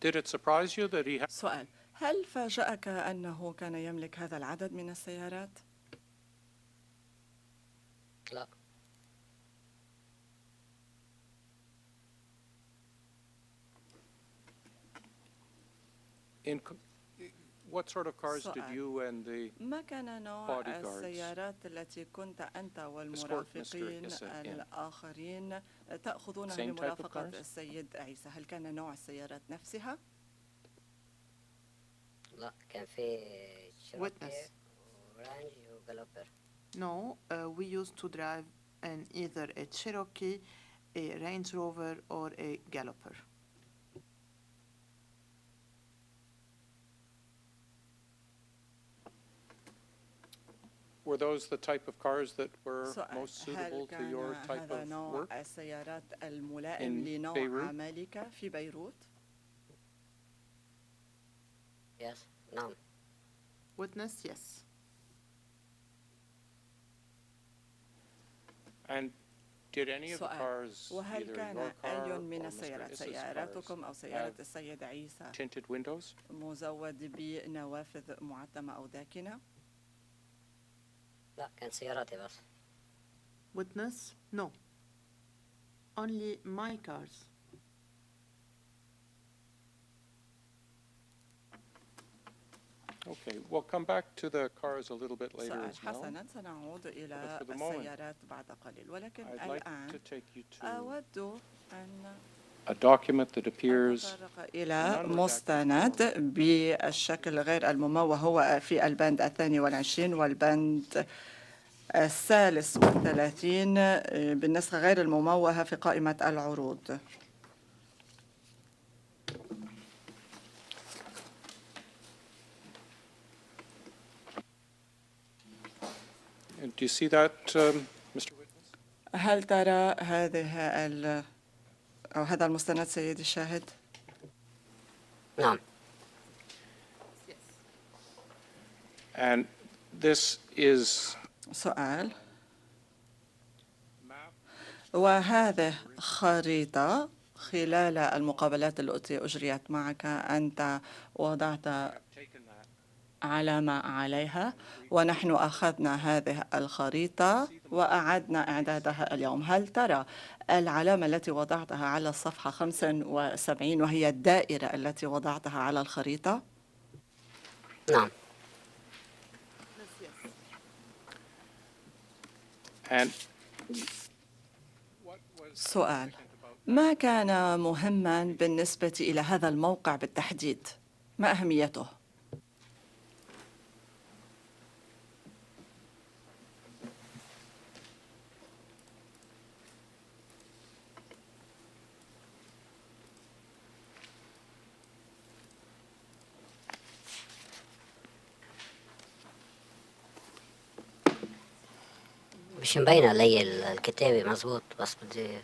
Did it surprise you that he had سؤال: هل فاجأك أنه كان يملك هذا العدد من السيارات؟ لا. What sort of cars did you and the ما كان نوع bodyguards السيارات التي كنت أنت والمرافقين الآخرين تأخذونها لمرافقة السيد عيسى؟ هل كان نوع السيارات نفسها؟ لا، كان في Witness. ورانج وجالوبر. No, we used to drive in either a Cherokee, a Range Rover, or a Galloper. Were those the type of cars that were most suitable to your type of work? السيارات الملائم لنوع عملك في بيروت؟ Yes. نعم. Witness, yes. And did any of the cars, وهل either كان your car أي or من Mr. السيارات Issa's سياراتكم أو cars سيارة have السيد عيسى tinted windows? مزود بنوافذ معتمة أو داكنة؟ لا، كان سياراتي بس. Witness, no. Only my cars. Okay, we'll come back to the cars a little bit later as well. حسناً، سنعود إلى for the moment, السيارات بعد قليل، ولكن I'd like الآن to take you to أود أن a document that appears أتطرق إلى مستند بالشكل غير الممول، وهو في البند 22 والبند 33 بالنسخة غير المموهة في قائمة العروض. Do you see that, Mr. Witness? هل ترى هذا المستند سيدي الشاهد؟ نعم. And this is سؤال: وهذه خريطة خلال المقابلات التي أجريت معك أنت وضعت علامة عليها، ونحن أخذنا هذه الخريطة وأعدنا إعدادها اليوم. هل ترى العلامة التي وضعتها على الصفحة 75 وهي الدائرة التي وضعتها على الخريطة؟ نعم. سؤال: ما كان مهما بالنسبة إلى هذا الموقع بالتحديد؟ ما أهميته؟ مش مبين علي الكتابة مظبوط، بس بدي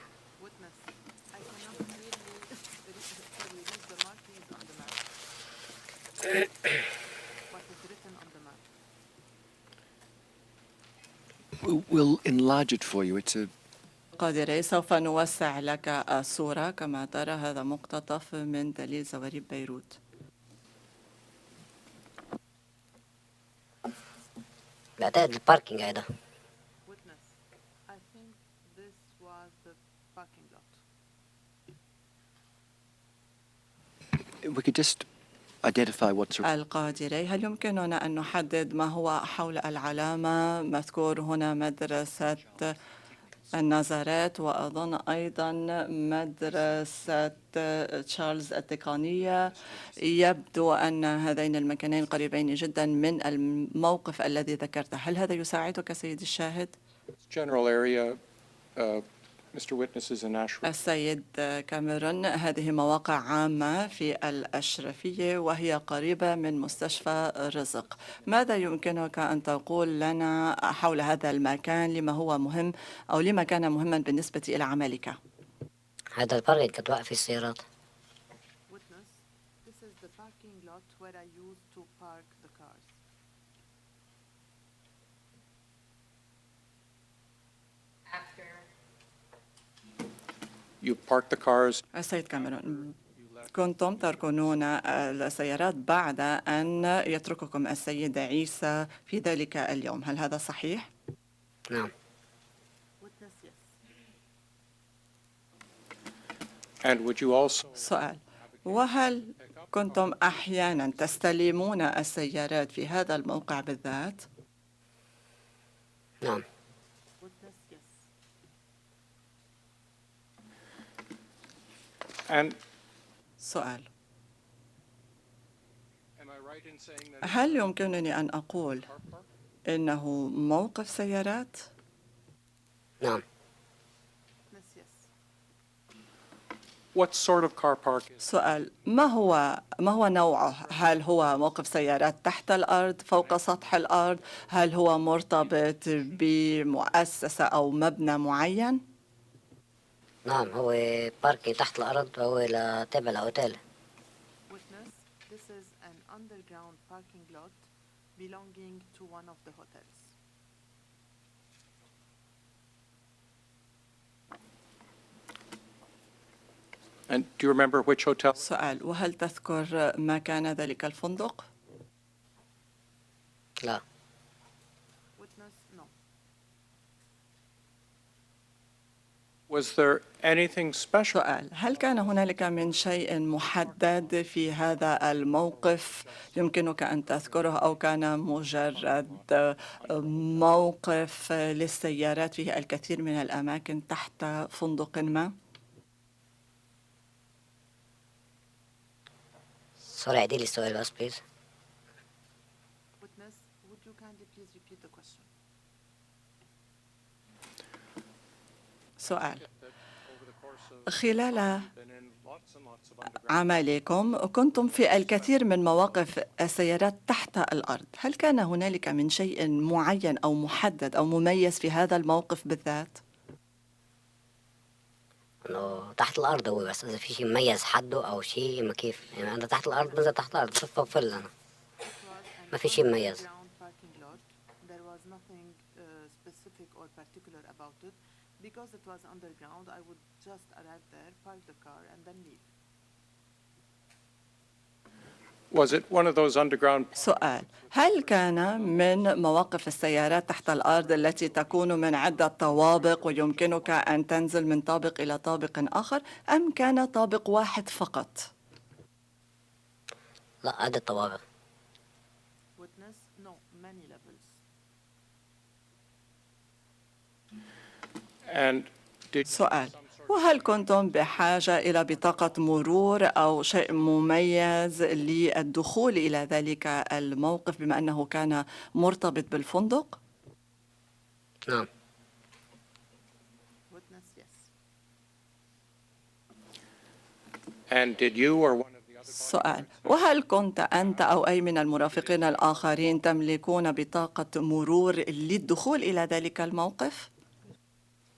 We'll enlarge it for you. It's a قادري، سوف نوسع لك الصورة. كما ترى هذا مقتطف من دليل زواريب بيروت. بعتقد الباركينج هيدا. we could just identify what's القادري، هل يمكننا أن نحدد ما هو حول العلامة؟ مذكور هنا مدرسة النظرات، وأظن أيضا مدرسة تشارلز التقنية. يبدو أن هذين المكانين قريبين جدا من الموقف الذي ذكرته. هل هذا يساعدك سيدي الشاهد؟ General area, Mr. Witness is in Ashram. السيد كاميرون، هذه مواقع عامة في الأشرفية وهي قريبة من مستشفى رزق. ماذا يمكنك أن تقول لنا حول هذا المكان؟ لما هو مهم أو لما كان مهما بالنسبة إلى عملك؟ هذا الباركينج كنت واقف فيه السيارات. You parked the cars. السيد كاميرون، كنتم تركنون السيارات بعد أن يترككم السيد عيسى في ذلك اليوم، هل هذا صحيح؟ نعم. Witness, yes. And would you also سؤال: وهل كنتم أحيانا تستلمون السيارات في هذا الموقع بالذات؟ نعم. Witness, yes. and سؤال: am I right in saying that هل يمكنني أن أقول car park? إنه موقف سيارات؟ نعم. Witness, yes. What sort of car park is سؤال: ما هو نوعه؟ هل هو موقف سيارات تحت الأرض، فوق سطح الأرض؟ هل هو مرتبط بمؤسسة أو مبنى معين؟ نعم، هو باركينج تحت الأرض، وهو تابع لأوتيل. Witness, this is an underground parking lot belonging to one of the hotels. And do you remember which hotel? سؤال: وهل تذكر ما كان ذلك الفندق؟ لا. Witness, no. Was there anything special سؤال: هل كان هنالك من شيء محدد في هذا الموقف يمكنك أن تذكره، أو كان مجرد موقف للسيارات فيه الكثير من الأماكن تحت فندق ما؟ سوري، عيدي لي السؤال بس بليز. Witness, would you kindly please repeat the question? سؤال: over the course of خلال been in lots and lots of underground? عملكم كنتم في الكثير من مواقف السيارات تحت الأرض، هل كان هنالك من شيء معين أو محدد أو مميز في هذا الموقف بالذات؟ إنه تحت الأرض هو، بس إذا في شيء مميز حده أو شيء، ما كيف يعني أنا تحت الأرض بنزل تحت الأرض بصفى وفل أنا. It was ما an في شيء مميز. underground parking lot. There was nothing specific or particular about it. Because it was underground, I would just arrive there, park the car, and then leave. Was it one of those underground? سؤال: هل كان من مواقف السيارات تحت الأرض التي تكون من عدة طوابق ويمكنك أن تنزل من طابق إلى طابق آخر، أم كان طابق واحد فقط؟ لا، عدة طوابق. Witness, no, many levels. And did سؤال: وهل كنتم بحاجة إلى بطاقة مرور أو شيء مميز للدخول إلى ذلك الموقف بما أنه كان مرتبط بالفندق؟ نعم. Witness, yes. and did you or one of the other سؤال: وهل كنت أنت أو أي من المرافقين الآخرين تملكون بطاقة مرور للدخول إلى ذلك الموقف؟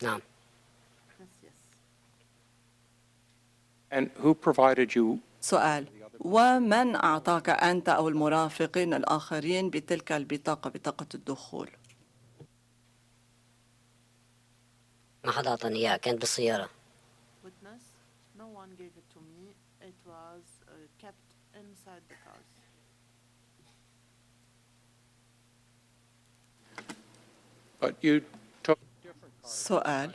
نعم. Witness, yes. and who provided you سؤال: ومن أعطاك أنت أو المرافقين الآخرين بتلك البطاقة، بطاقة الدخول؟ ما حدا أعطاني إياها، كانت بالسيارة. Witness, no one gave it to me. It was kept inside the cars. but you took different cars? سؤال: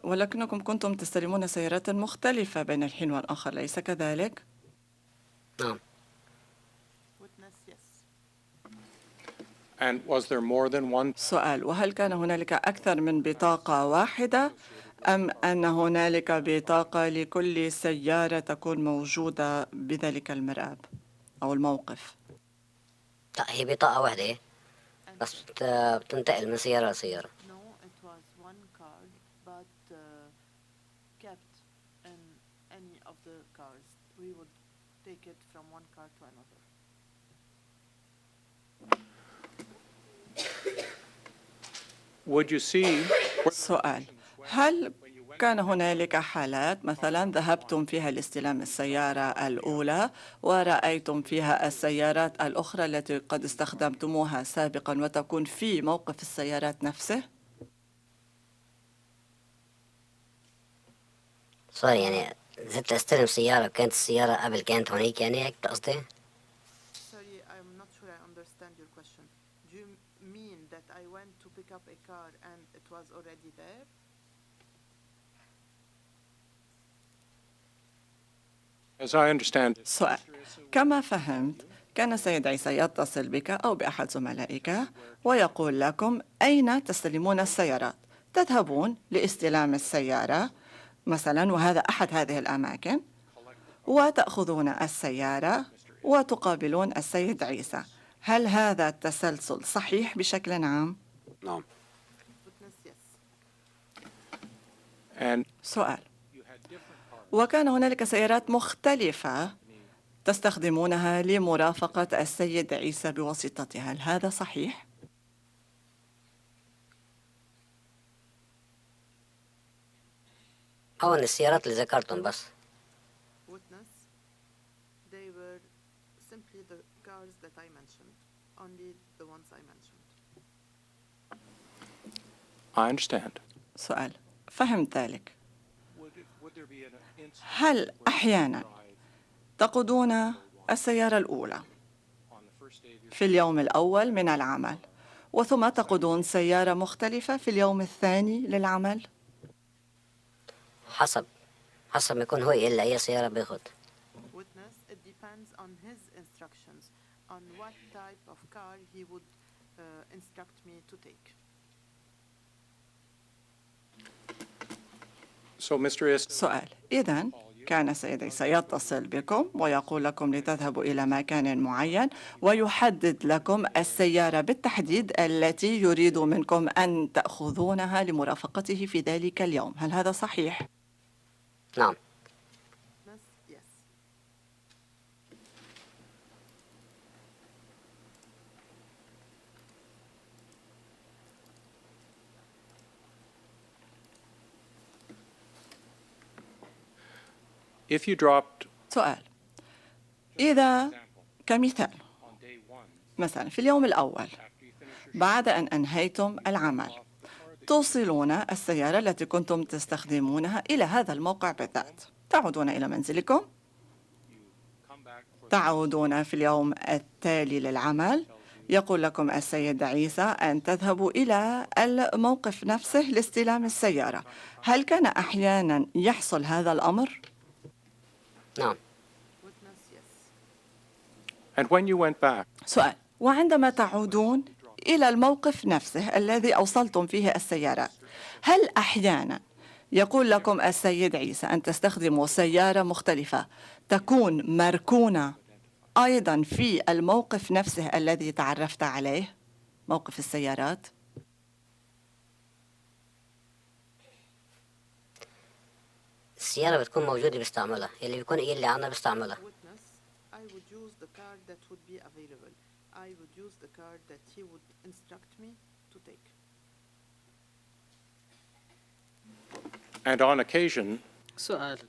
ولكنكم كنتم تستلمون سيارات مختلفة بين الحين والآخر، ليس كذلك؟ نعم. Witness, yes. And was there more than one? سؤال: وهل كان هنالك أكثر من بطاقة واحدة، أم أن هنالك بطاقة لكل سيارة تكون موجودة بذلك المرآب أو الموقف؟ لا، هي بطاقة واحدة بس بتنتقل من سيارة لسيارة. No, it was one card, but kept in any of the cars. We would take it from one car to another. Would you see? سؤال: هل كان هنالك حالات مثلا ذهبتم فيها لاستلام السيارة الأولى ورأيتم فيها السيارات الأخرى التي قد استخدمتموها سابقا وتكون في موقف السيارات نفسه؟ سوري، يعني زدت استلم سيارة، كانت السيارة قبل كانت هونيك، يعني هيك قصدي؟ Sorry, I'm not sure I understand your question. Do you mean that I went to pick up a car and it was already there? As I understand it, سؤال: كما فهمت كان السيد عيسى يتصل بك أو بأحد زملائك ويقول لكم أين تستلمون السيارات. تذهبون لاستلام السيارة مثلا، وهذا أحد هذه الأماكن، وتأخذون السيارة وتقابلون السيد عيسى. هل هذا التسلسل صحيح بشكل عام؟ نعم. Witness, yes. and سؤال: you had different cars. وكان هنالك سيارات مختلفة تستخدمونها لمرافقة السيد عيسى بواسطتها، هل هذا صحيح؟ هون السيارات اللي ذكرتهم بس. Witness, they were simply the cars that I mentioned, only the ones I mentioned. I understand. سؤال: فهمت ذلك. Would there be an incident هل أحيانا تقودون السيارة الأولى on the first day of your في اليوم الأول من العمل، وثم تقودون سيارة مختلفة في اليوم الثاني للعمل؟ حسب ما يكون هو إلا أي سيارة بياخد. Witness, it depends on his instructions, on what type of car he would instruct me to take. So, Mr. Ist, سؤال: إذن كان السيد عيسى يتصل بكم ويقول لكم لتذهبوا إلى مكان معين، ويحدد لكم السيارة بالتحديد التي يريد منكم أن تأخذونها لمرافقته في ذلك اليوم، هل هذا صحيح؟ نعم. Witness, yes. if you dropped سؤال: إذا كمثال on day one, مثلا في اليوم الأول after you finish your بعد أن أنهيتم العمل توصلون السيارة التي كنتم تستخدمونها إلى هذا الموقع بالذات، تعودون إلى منزلكم، you come back for تعودون في اليوم التالي للعمل، يقول لكم السيد عيسى أن تذهبوا إلى الموقف نفسه لاستلام السيارة. هل كان أحيانا يحصل هذا الأمر؟ نعم. Witness, yes. and when you went back, سؤال: وعندما تعودون إلى الموقف نفسه الذي أوصلتم فيه السيارات، هل أحيانا يقول لكم السيد عيسى أن تستخدموا سيارة مختلفة تكون مركونة أيضا في الموقف نفسه الذي تعرفت عليه، موقف السيارات؟ السيارة بتكون موجودة بستعملها، اللي بيكون إيه اللي عنا بستعملها. Witness, I would use the car that would be available. I would use the car that he would instruct me to take. and on occasion, سؤال: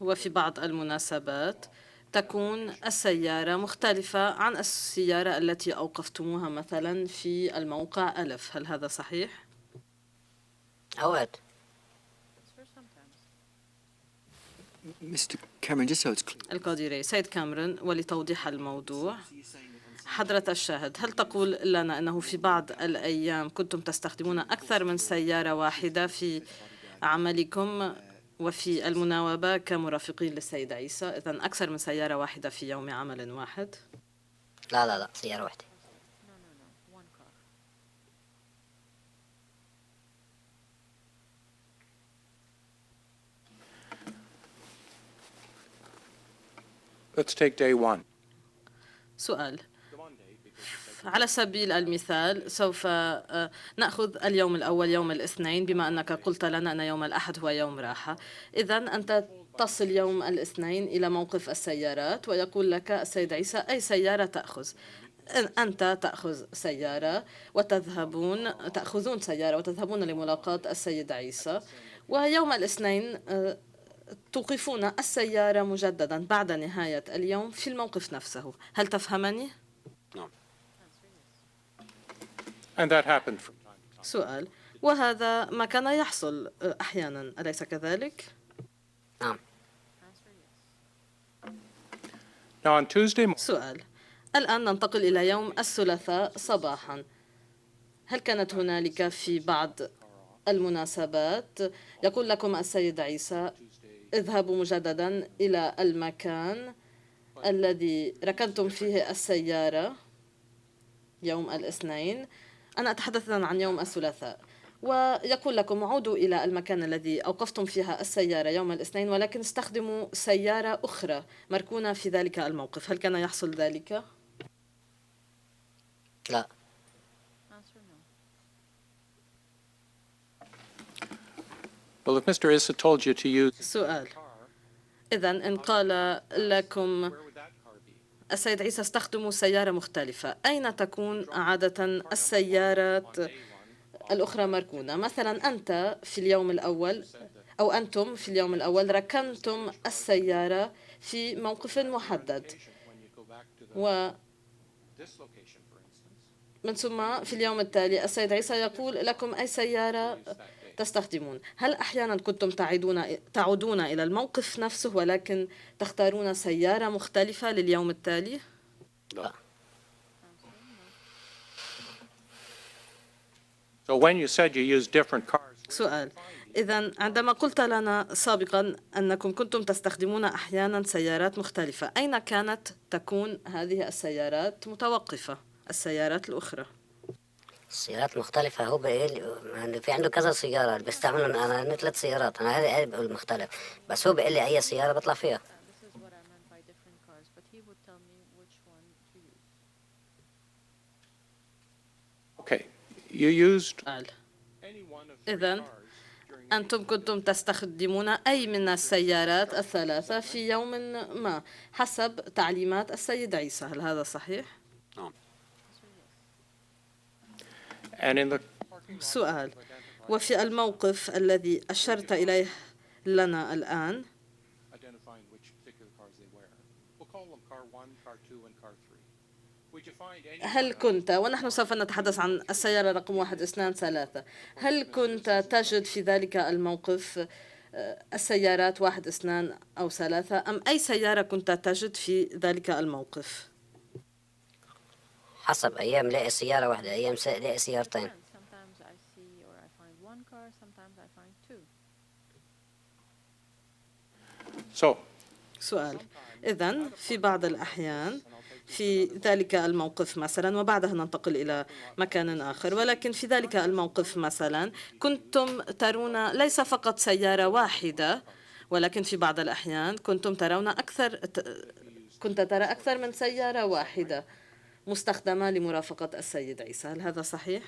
وفي بعض المناسبات تكون السيارة مختلفة عن السيارة التي أوقفتموها مثلا في الموقع ألف، هل هذا صحيح؟ أوقات. Mr. Cameron, just so it's clear. القديري: سيد كاميرون، ولتوضيح الموضوع، حضرة الشاهد، هل تقول لنا أنه في بعض الأيام كنتم تستخدمون أكثر من سيارة واحدة في عملكم وفي المناوبة كمرافقين للسيد عيسى، إذن أكثر من سيارة واحدة في يوم عمل واحد؟ لا، سيارة واحدة. One car. let's take day one. سؤال: على سبيل المثال سوف نأخذ اليوم الأول يوم الاثنين، بما أنك قلت لنا أن يوم الأحد هو يوم راحة، إذن أنت تصل يوم الاثنين إلى موقف السيارات ويقول لك السيد عيسى أي سيارة تأخذ. أنت تأخذون سيارة وتذهبون لملاقاة السيد عيسى، ويوم الاثنين توقفون السيارة مجددا بعد نهاية اليوم في الموقف نفسه، هل تفهمني؟ نعم. And that happened from time to time. سؤال: وهذا ما كان يحصل أحيانا، أليس كذلك؟ نعم. Now on Tuesday morning, سؤال. الآن ننتقل إلى يوم الثلاثاء صباحا. هل كانت هنالك في بعض المناسبات يقول لكم السيد عيسى اذهبوا مجددا إلى المكان الذي ركنتم فيه السيارة يوم الاثنين؟ أنا أتحدث عن يوم الثلاثاء. ويقول لكم عودوا إلى المكان الذي أوقفتم فيها السيارة يوم الاثنين، ولكن استخدموا سيارة أخرى مركونة في ذلك الموقف. هل كان يحصل ذلك؟ لا. Answer no. well, if Mr. Issa told you to use سؤال. إذن إن قال لكم where would that car be? السيد عيسى استخدموا سيارة مختلفة، أين تكون عادة السيارات الأخرى مركونة؟ مثلا أنت في اليوم الأول أو أنتم في اليوم الأول ركنتم السيارة في موقف محدد، When you go back to ومن this location, for instance, ثم في اليوم التالي السيد عيسى يقول لكم أي سيارة تستخدمون. هل أحيانا كنتم تعودون إلى الموقف نفسه ولكن تختارون سيارة مختلفة لليوم التالي؟ لا. so when you said you use different cars, سؤال. إذن عندما قلت لنا سابقا أنكم كنتم تستخدمون أحيانا سيارات مختلفة، أين كانت تكون هذه السيارات متوقفة؟ السيارات الأخرى. السيارات مختلفة. هو بيقول في عنده كذا سيارة بيستعملهم. أنا عندي 3 سيارات. أنا هذا بقول مختلف، بس هو بيقول لي أي سيارة بطلع فيها. This is what I meant by different cars, but he would tell me which one to use. okay, you used سؤال. any one of إذن cars during أنتم كنتم تستخدمون أي من السيارات الثلاثة في يوم ما حسب تعليمات السيد عيسى. هل هذا صحيح؟ and in the سؤال. وفي الموقف الذي أشرت إليه لنا الآن identifying which particular cars they were. We'll call them car 1, car 2, and car 3. Would you find any هل كنت، ونحن سوف نتحدث عن السيارة رقم 1 2 3، هل كنت تجد في ذلك الموقف السيارات 1 2 أو 3، أم أي سيارة كنت تجد في ذلك الموقف؟ حسب أيام لاقي سيارة واحدة، أيام لاقي سيارتين. Sometimes I see or I find one car, sometimes I find two. so سؤال. إذن في بعض الأحيان في ذلك الموقف مثلا، وبعدها ننتقل إلى مكان آخر، ولكن في ذلك الموقف مثلا كنتم ترون ليس فقط سيارة واحدة، ولكن في بعض الأحيان كنتم ترون كنت ترى أكثر من سيارة واحدة مستخدمة لمرافقة السيد عيسى. هل هذا صحيح؟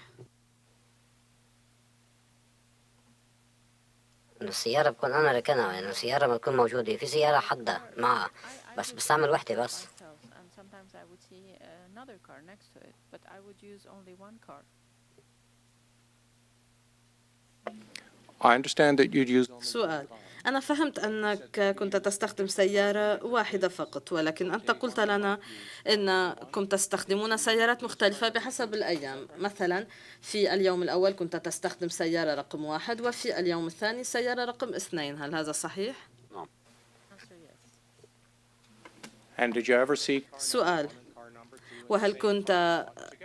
السيارة بكون أنا راكنها، يعني السيارة ما تكون موجودة، في سيارة حدا معها بس بستعمل وحدة بس. And sometimes I would see another car next to it, but I would use only one car. I understand that you'd use only سؤال. أنا فهمت أنك كنت تستخدم سيارة واحدة فقط، ولكن أنت قلت لنا أنكم تستخدمون سيارات مختلفة بحسب الأيام. مثلا في اليوم الأول كنت تستخدم سيارة رقم 1 وفي اليوم الثاني سيارة رقم 2. هل هذا صحيح؟ Answer yes. and did you ever see car سؤال. car number 2 وهل كنت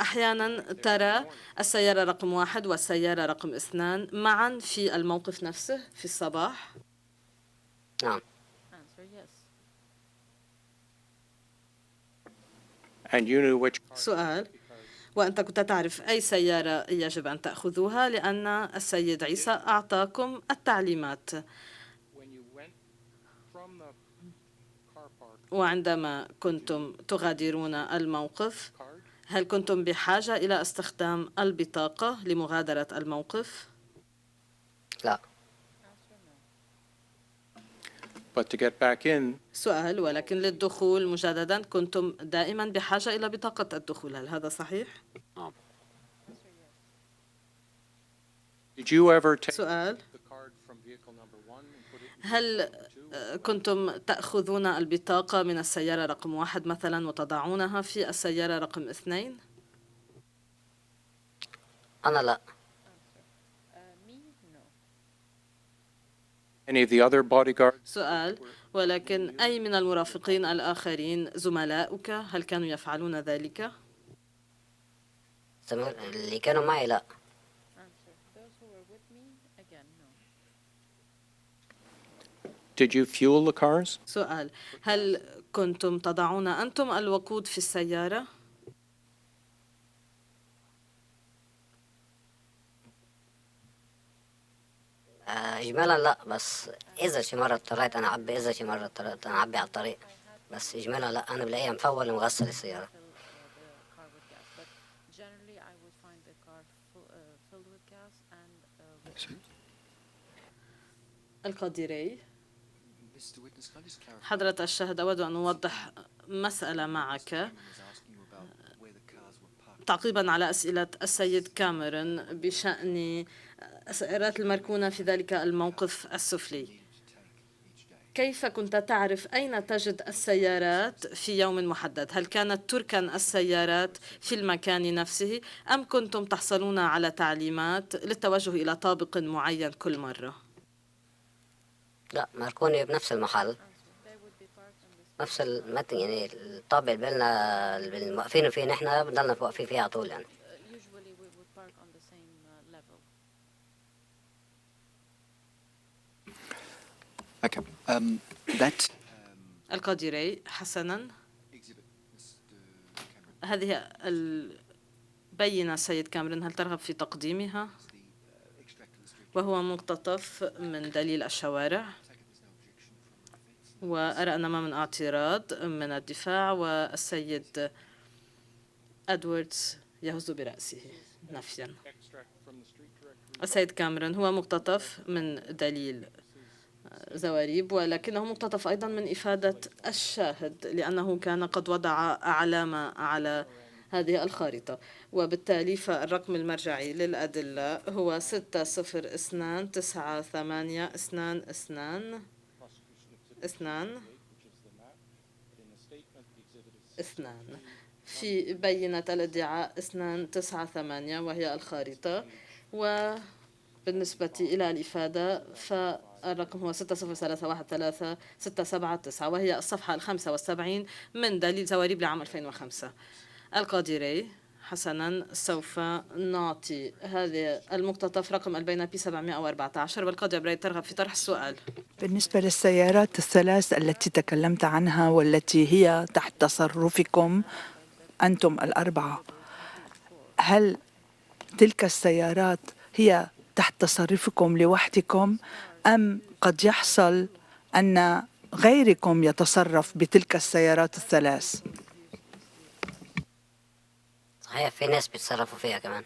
أحيانا ترى السيارة رقم 1 والسيارة رقم 2 معا في الموقف نفسه في الصباح؟ نعم. Answer yes. and you knew which car سؤال. وأنت كنت تعرف أي سيارة يجب أن تأخذوها لأن السيد عيسى أعطاكم التعليمات. when you went from the car park وعندما كنتم تغادرون الموقف card هل كنتم بحاجة إلى استخدام البطاقة لمغادرة الموقف؟ لا. but to get back in سؤال. ولكن للدخول مجددا كنتم دائما بحاجة إلى بطاقة الدخول. هل هذا صحيح؟ did you ever take سؤال. the card from vehicle number 1 and put it in هل كنتم تأخذون البطاقة من السيارة رقم 1 مثلا وتضعونها في السيارة رقم 2؟ أنا لا. Me no. Any of the other bodyguards? سؤال: ولكن أي من المرافقين الآخرين زملاؤك هل كانوا يفعلون ذلك؟ اللي كانوا معي لا. Did you fuel the cars? سؤال: هل كنتم تضعون أنتم الوقود في السيارة؟ إجمالا لا، بس إذا شي مرة اضطريت أنا أعبي، إذا شي مرة اضطريت أنا أعبي على الطريق، بس إجمالا لا، أنا بلاقيها مفول ومغسل السيارة. القادري. Mr. Witness, can I just clarify? حضرة الشاهد، أود أن أوضح مسألة معك Cameron was asking you about where the cars were parked. تعقيبا على أسئلة السيد كاميرون بشأن السيارات المركونة في ذلك الموقف السفلي. كيف كنت تعرف أين تجد السيارات في يوم محدد؟ هل كانت تركن السيارات في المكان نفسه أم كنتم تحصلون على تعليمات للتوجه إلى طابق معين كل مرة؟ لا، مركوني بنفس المحل، نفس المتن، يعني الطابق اللي بالنا اللي واقفين فيه نحن بنضلنا واقفين فيه على طول يعني. Okay. That القادري. حسنا، exhibit, Mr. Cameron, هذه البينة السيد كاميرون هل ترغب في تقديمها؟ is the extract of the street. وهو مقتطف من دليل الشوارع، وأرى أن ما من اعتراض من الدفاع، والسيد أدواردز يهز برأسه نفيا. Extract from the street directory. السيد كاميرون هو مقتطف من دليل زواريب، ولكنه مقتطف أيضا من إفادة الشاهد لأنه كان قد وضع علامة على هذه الخارطة، وبالتالي فالرقم المرجعي للأدلة هو 6029822 2 في بينة الادعاء 298 وهي الخارطة، وبالنسبة إلى الإفادة فالرقم هو 603136779 وهي الصفحة 75 من دليل زواريب لعام 2005. القادري. حسنا، سوف نعطي هذا المقتطف رقم البينة بي 714 والقادري ترغب في طرح السؤال. بالنسبة للسيارات الثلاث التي تكلمت عنها والتي هي تحت تصرفكم أنتم الأربعة، هل تلك السيارات هي تحت تصرفكم لوحدكم أم قد يحصل أن غيركم يتصرف بتلك السيارات الثلاث؟ صحيح، في ناس بيتصرفوا فيها كمان.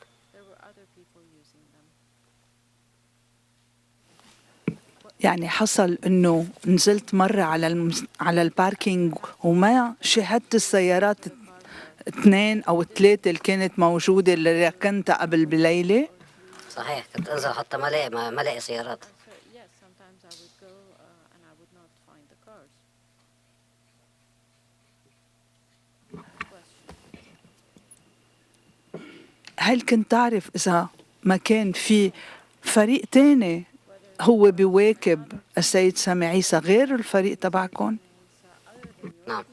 يعني حصل انه نزلت مرة على الباركينج وما شاهدت السيارات 2 أو 3 اللي كانت موجودة اللي ركنتها قبل بليلة؟ صحيح، كنت انزل حتى ما الاقي سيارات. هل كنت تعرف إذا ما كان في فريق تاني هو بيواكب السيد سامي عيسى غير الفريق تبعكم؟ نعم.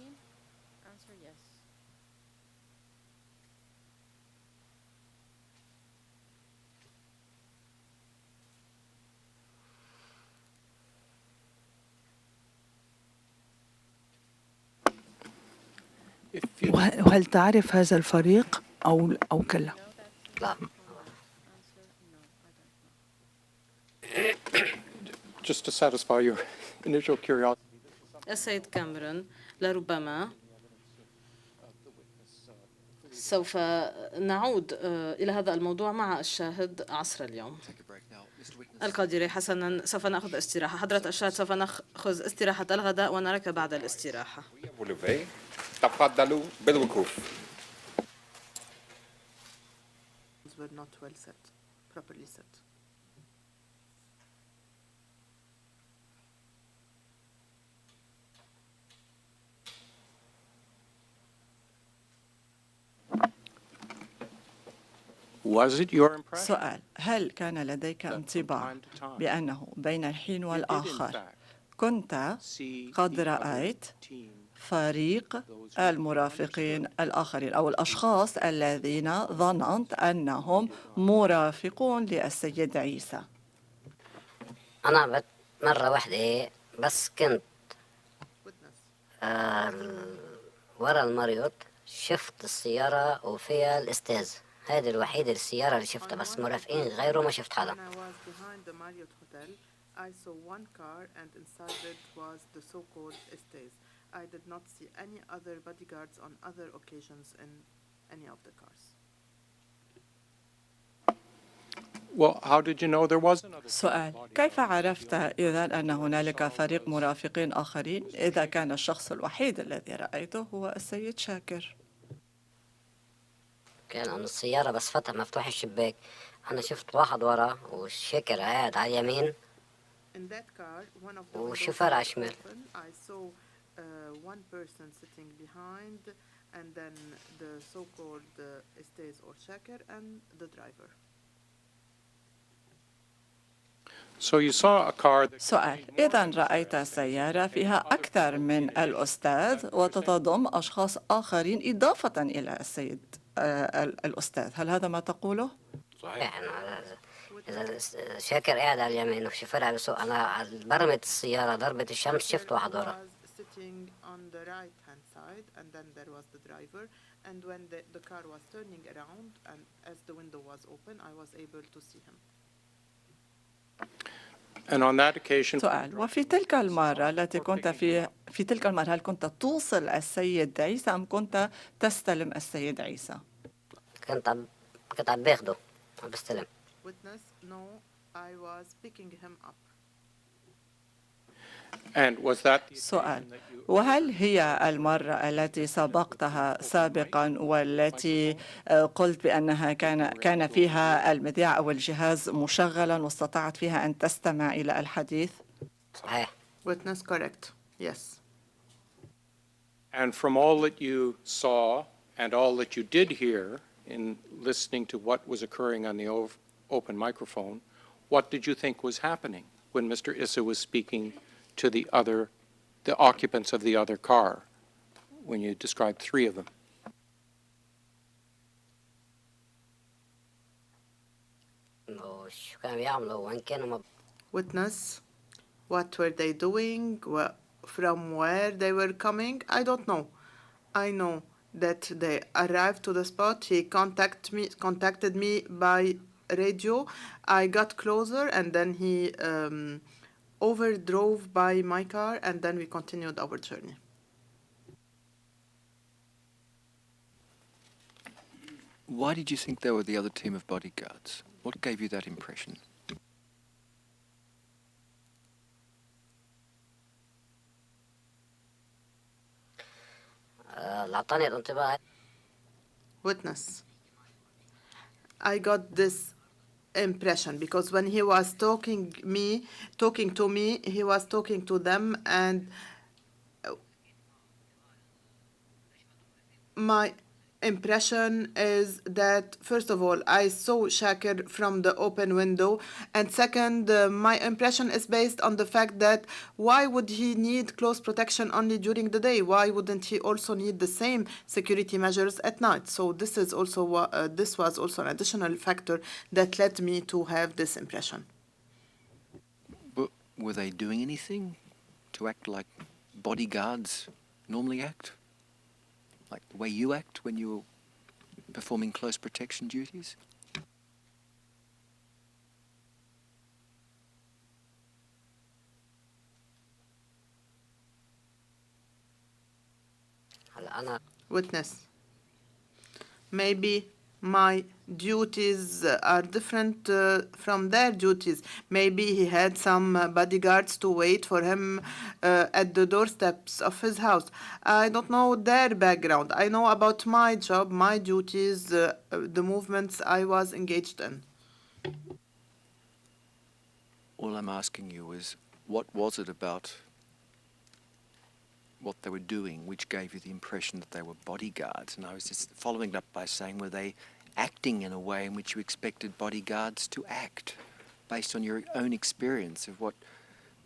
وهل تعرف هذا الفريق أو كلا؟ لا. Just to satisfy your initial curiosity. السيد كاميرون، لربما سوف نعود إلى هذا الموضوع مع الشاهد عصر اليوم. القادري. حسنا، سوف نأخذ استراحة. حضرة الشاهد، سوف نأخذ استراحة الغداء ونراك بعد الاستراحة. تفضلوا بالوقوف. were not well set, properly set. Was it your impression سؤال: هل كان لديك that from انطباع time to time بأنه بين الحين you did in والآخر fact كنت see قد the other رأيت team, فريق those who المرافقين understood الآخرين أو الأشخاص الذين ظننت أنهم مرافقون للسيد عيسى؟ أنا مرة واحدة بس كنت Witness. ورا المريوت، شفت السيارة وفيها الأستاذ. هذه الوحيدة السيارة اللي شفتها، بس مرافقين غيره ما شفت حدا. When I was behind the Marriott Hotel, I saw one car and inside it was the so-called estate. I did not see any other bodyguards on other occasions in any of the cars. Well, how did you know there was another سؤال: body كيف guard? عرفت إذن أن هنالك فريق مرافقين آخرين إذا كان الشخص الوحيد الذي رأيته هو السيد شاكر؟ كان عن السيارة بس فتح مفتوح الشباك، أنا شفت واحد ورا والشاكر قاعد على اليمين In that car, one of the windows والشوفير على was الشمال. open. I saw one person sitting behind, and then the so-called estate or shaker and the driver. So you saw a car that سؤال: contained more إذا than رأيت Mr. سيارة Estes and فيها other أكثر people من in it. الأستاذ Is that what you're saying? وتتضم أشخاص آخرين إضافة إلى السيد الأستاذ، هل هذا ما تقوله؟ صحيح. إذا شاكر قاعد على اليمين والشوفير عم يسوق، أنا برمت السيارة ضربة الشمس شفت واحد ورا. Was sitting on the right-hand side, and then there was the driver. And when the car was turning around, and as the window was open, I was able to see him. And on that occasion, سؤال: وفي تلك المرة التي كنت في تلك المرة هل كنت توصل السيد عيسى أم كنت تستلم السيد عيسى؟ كنت عم باخده، عم بستلم. Witness, no, I was picking him up. and was that the سؤال: occasion that you وهل هي المرة التي سبقتها سابقا والتي قلت بأنها كان فيها المذياع أو الجهاز مشغلا واستطعت فيها أن تستمع إلى الحديث؟ صحيح. Witness, correct. Yes. and from all that you saw and all that you did hear in listening to what was occurring on the open microphone, what did you think was happening when Mr. Issa was speaking to the occupants of the other car, when you described three of them? شو كانوا يعملوا وين كانوا Witness, what were they doing? From where they were coming? I don't know. I know that they arrived to the spot. He contacted me by radio. I got closer, and then he overdrove by my car, and then we continued our journey. Why did you think they were the other team of bodyguards? What gave you that impression? اللي أعطاني الانطباع. Witness, I got this impression because when he was talking to me, he was talking to them, and my impression is that, first of all, I saw Shakir from the open window, and second, my impression is based on the fact that why would he need close protection only during the day? Why wouldn't he also need the same security measures at night? So this is also this was also an additional factor that led me to have this impression. But were they doing anything to act like bodyguards normally act? Like the way you act when you're performing close protection duties? أنا Witness, maybe my duties are different from their duties. Maybe he had some bodyguards to wait for him at the doorsteps of his house. I don't know their background. I know about my job, my duties, the movements I was engaged in. All I'm asking you is, what was it about what they were doing which gave you the impression that they were bodyguards? And I was just following up by saying, were they acting in a way in which you expected bodyguards to act based on your own experience of what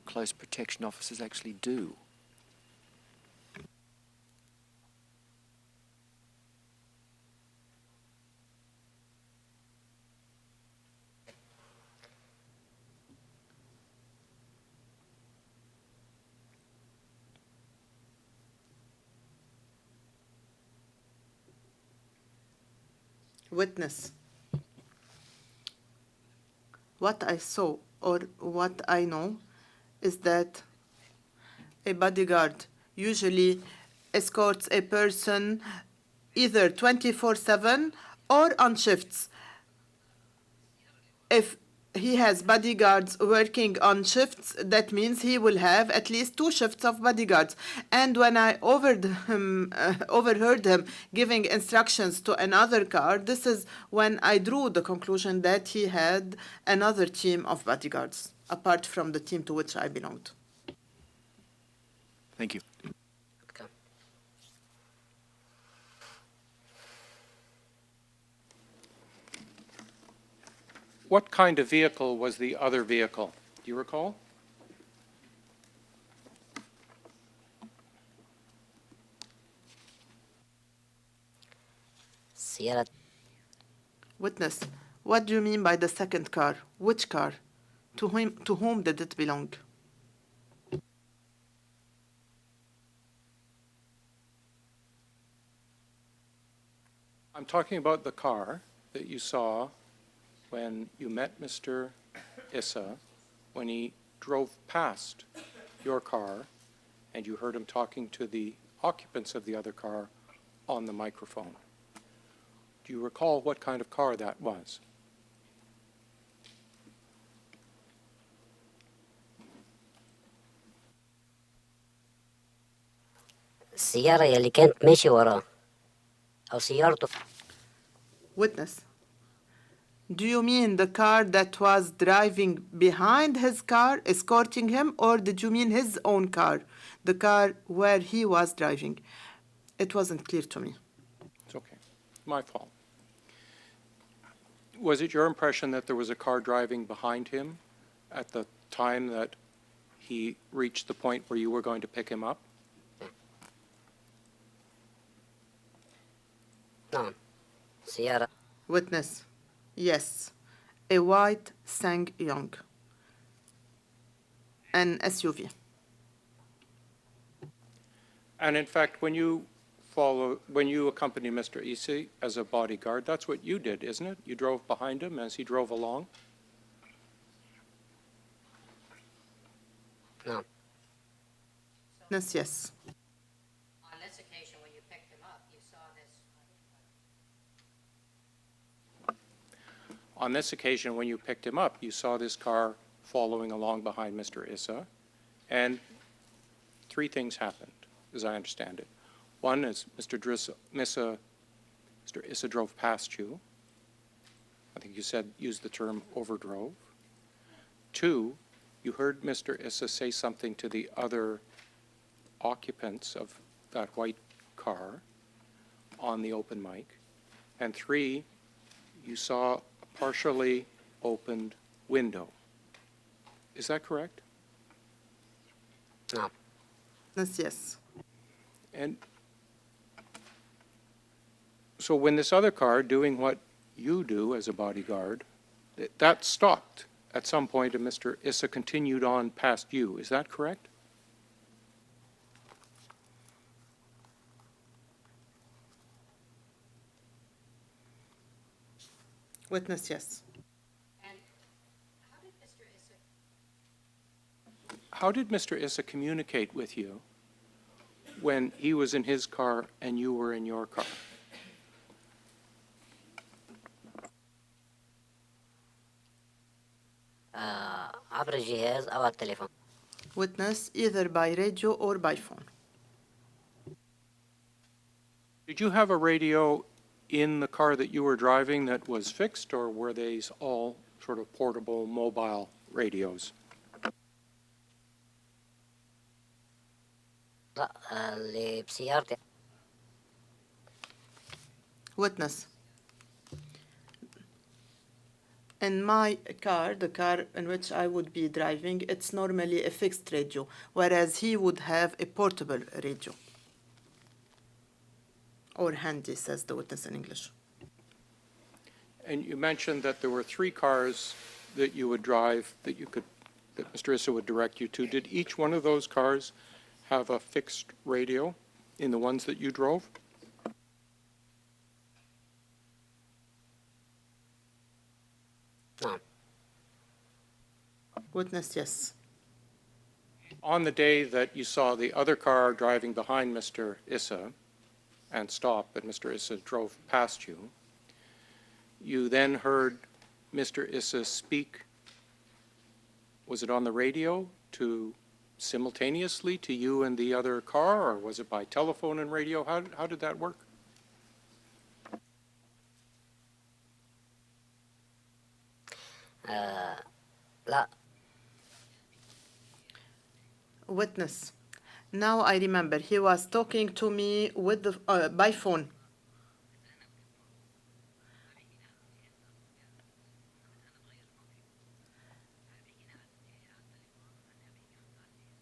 close protection officers actually do. Witness. What I saw or what I know is that a bodyguard usually escorts a person either 24/7 or on shifts. If he has bodyguards working on shifts, that means he will have at least 2 shifts of bodyguards. And when I overheard him giving instructions to another car, this is when I drew the conclusion that he had another team of bodyguards, apart from the team to which I belonged. Thank you. Okay. What kind of vehicle was the other vehicle? Do you recall? سيارة Witness, what do you mean by the second car? Which car? To whom did it belong? I'm talking about the car that you saw when you met Mr. Issa, when he drove past your car and you heard him talking to the occupants of the other car on the microphone. Do you recall what kind of car that was? السيارة يلي كانت ماشي وراه أو سيارته. Witness, do you mean the car that was driving behind his car, escorting him, or did you mean his own car, the car where he was driving? It wasn't clear to me. It's okay. My fault. Was it your impression that there was a car driving behind him at the time that he reached the point where you were going to pick him up? نعم. سيارة. Witness, yes, a white Sang-Yong, an SUV. And in fact, when you accompanied Mr. Issa as a bodyguard, that's what you did, isn't it? You drove behind him as he drove along? نعم. Witness, yes. On this occasion, when you picked him up, you saw this. On this occasion, when you picked him up, you saw this car following along behind Mr. Issa, and 3 things happened, as I understand it. One is Mr. Issa drove past you. I think you used the term overdrove. 2, you heard Mr. Issa say something to the other occupants of that white car on the open mic. And 3, you saw a partially opened window. Is that correct? نعم. Witness, yes. And so when this other car, doing what you do as a bodyguard, that stopped at some point and Mr. Issa continued on past you. Is that correct? Witness, yes. And how did Mr. Issa How did Mr. Issa communicate with you when he was in his car and you were in your car? عبر الجهاز أو التليفون. Witness, either by radio or by phone. Did you have a radio in the car that you were driving that was fixed, or were these all sort of portable mobile radios? لا اللي بسيارتي. Witness, In my car, the car in which I would be driving, it's normally a fixed radio, whereas he would have a portable radio. Or handy, says the witness in English. And you mentioned that there were 3 cars that you would drive that Mr. Issa would direct you to. Did each one of those cars have a fixed radio in the ones that you drove? نعم. Witness, yes. On the day that you saw the other car driving behind Mr. Issa and stopped, and Mr. Issa drove past you, you then heard Mr. Issa speak. Was it on the radio simultaneously to you and the other car, or was it by telephone and radio? How did that work? لا. Witness. Now I remember, he was talking to me with by phone.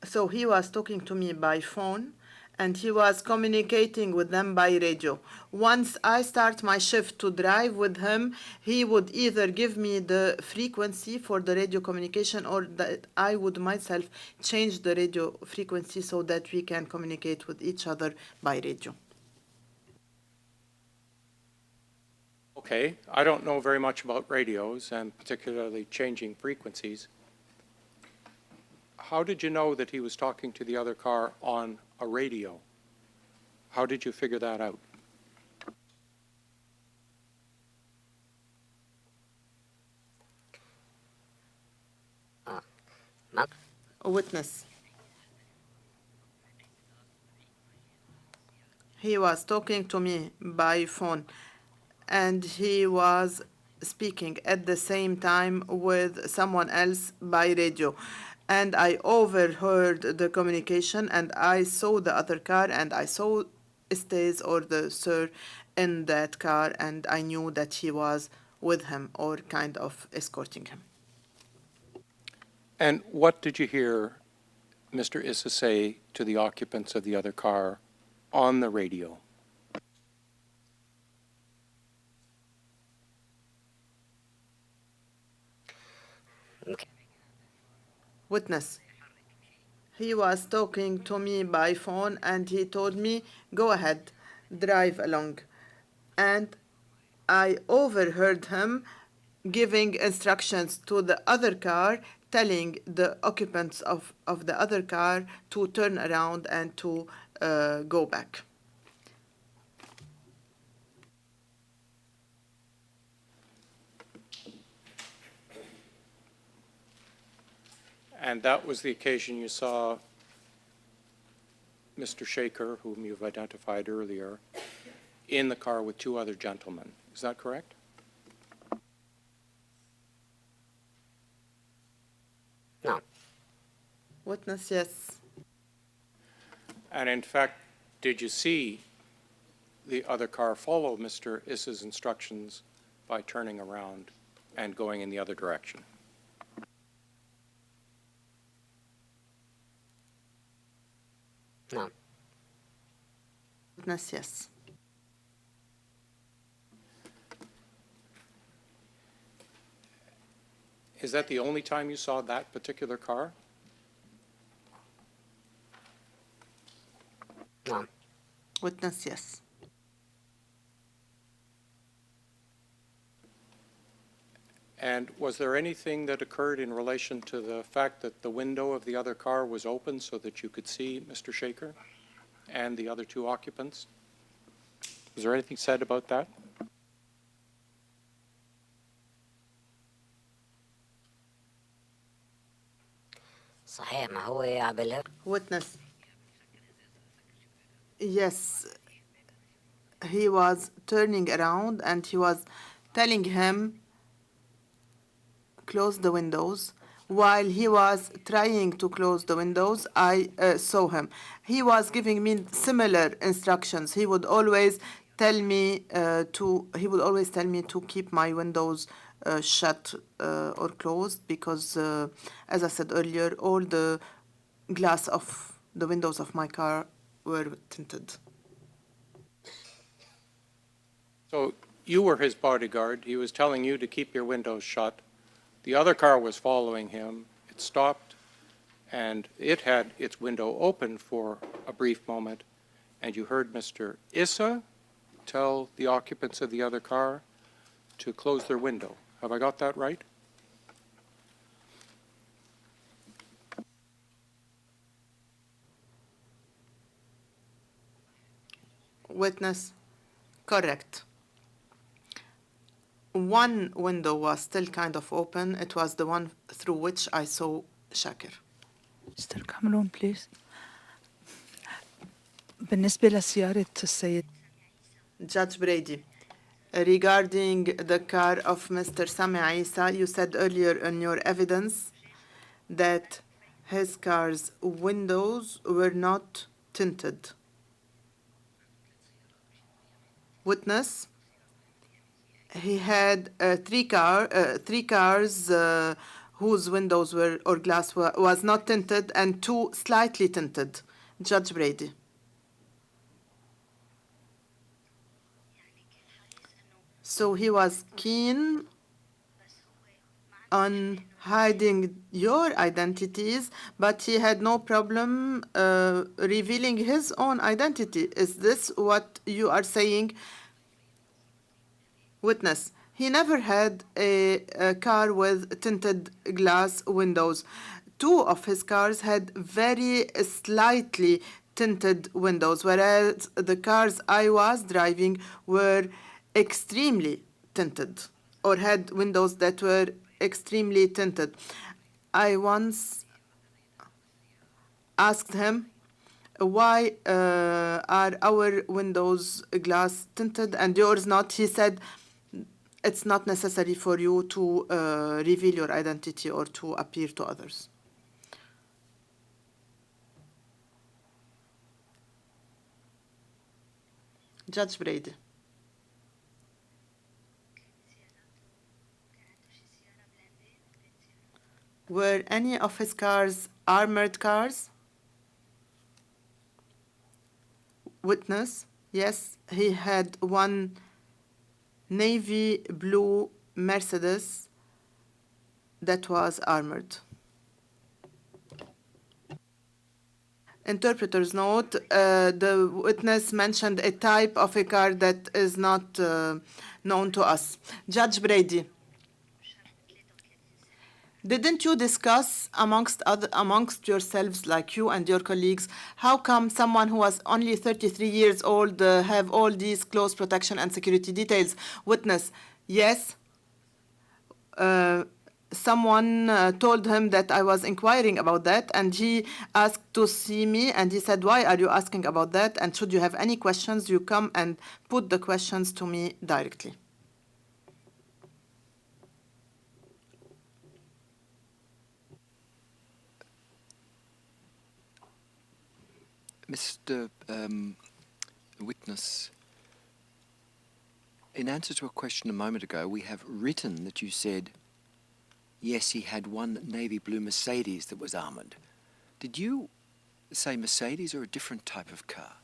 So he was talking to me by phone, and he was communicating with them by radio. Once I start my shift to drive with him, he would either give me the frequency for the radio communication, or that I would myself change the radio frequency so that we can communicate with each other by radio. Okay, I don't know very much about radios and particularly changing frequencies. How did you know that he was talking to the other car on a radio? How did you figure that out? A witness. He was talking to me by phone, and he was speaking at the same time with someone else by radio. And I overheard the communication, and I saw the other car, and I saw Estes or the sir in that car, and I knew that he was with him or kind of escorting him. And what did you hear Mr. Issa say to the occupants of the other car on the radio? Witness. He was talking to me by phone, and he told me, go ahead, drive along. And I overheard him giving instructions to the other car, telling the occupants of the other car to turn around and to go back. And that was the occasion you saw Mr. Shaker, whom you've identified earlier, in the car with 2 other gentlemen. Is that correct? نعم. Witness, yes. And in fact, did you see the other car follow Mr. Issa's instructions by turning around and going in the other direction? نعم. Witness, yes. Is that the only time you saw that particular car? نعم. Witness, yes. And was there anything that occurred in relation to the fact that the window of the other car was open so that you could see Mr. Shaker and the other 2 occupants? Was there anything said about that? صحيح ما هو عبالغ. Witness. Yes, he was turning around and he was telling him, close the windows. While he was trying to close the windows, I saw him. He was giving me similar instructions. He would always tell me to keep my windows shut or closed because, as I said earlier, all the glass of the windows of my car were tinted. So you were his bodyguard. He was telling you to keep your windows shut. The other car was following him. It stopped, and it had its window open for a brief moment. And you heard Mr. Issa tell the occupants of the other car to close their window. Have I got that right? Witness, correct. One window was still kind of open. It was the one through which I saw Shakir. Mr. Cameron, please. بالنسبة لسيارة السيد Judge Brady, regarding the car of Mr. Sami Isa, you said earlier in your evidence that his car's windows were not tinted. Witness, he had three cars whose windows were or glass was not tinted and two slightly tinted. Judge Brady. So he was keen on hiding your identities, but he had no problem revealing his own identity. Is this what you are saying? Witness, he never had a car with tinted glass windows. Two of his cars had very slightly tinted windows, whereas the cars I was driving were extremely tinted or had windows that were extremely tinted. I once asked him, why are our windows glass tinted and yours not? He said, it's not necessary for you to reveal your identity or to appear to others. Judge Brady. Were any of his cars armored cars? Witness, yes, he had one navy blue Mercedes that was armored. Interpreter's note, the witness mentioned a type of a car that is not known to us. Judge Brady, didn't you discuss amongst yourselves, like you and your colleagues, how come someone who was only 33 years old have all these close protection and security details? Witness, yes. Someone told him that I was inquiring about that, and he asked to see me, and he said, why are you asking about that? And should you have any questions, you come and put the questions to me directly. Mr. Witness, in answer to a question a moment ago, we have written that you said, yes, he had one navy blue Mercedes that was armoured. Did you say Mercedes or a different type of car?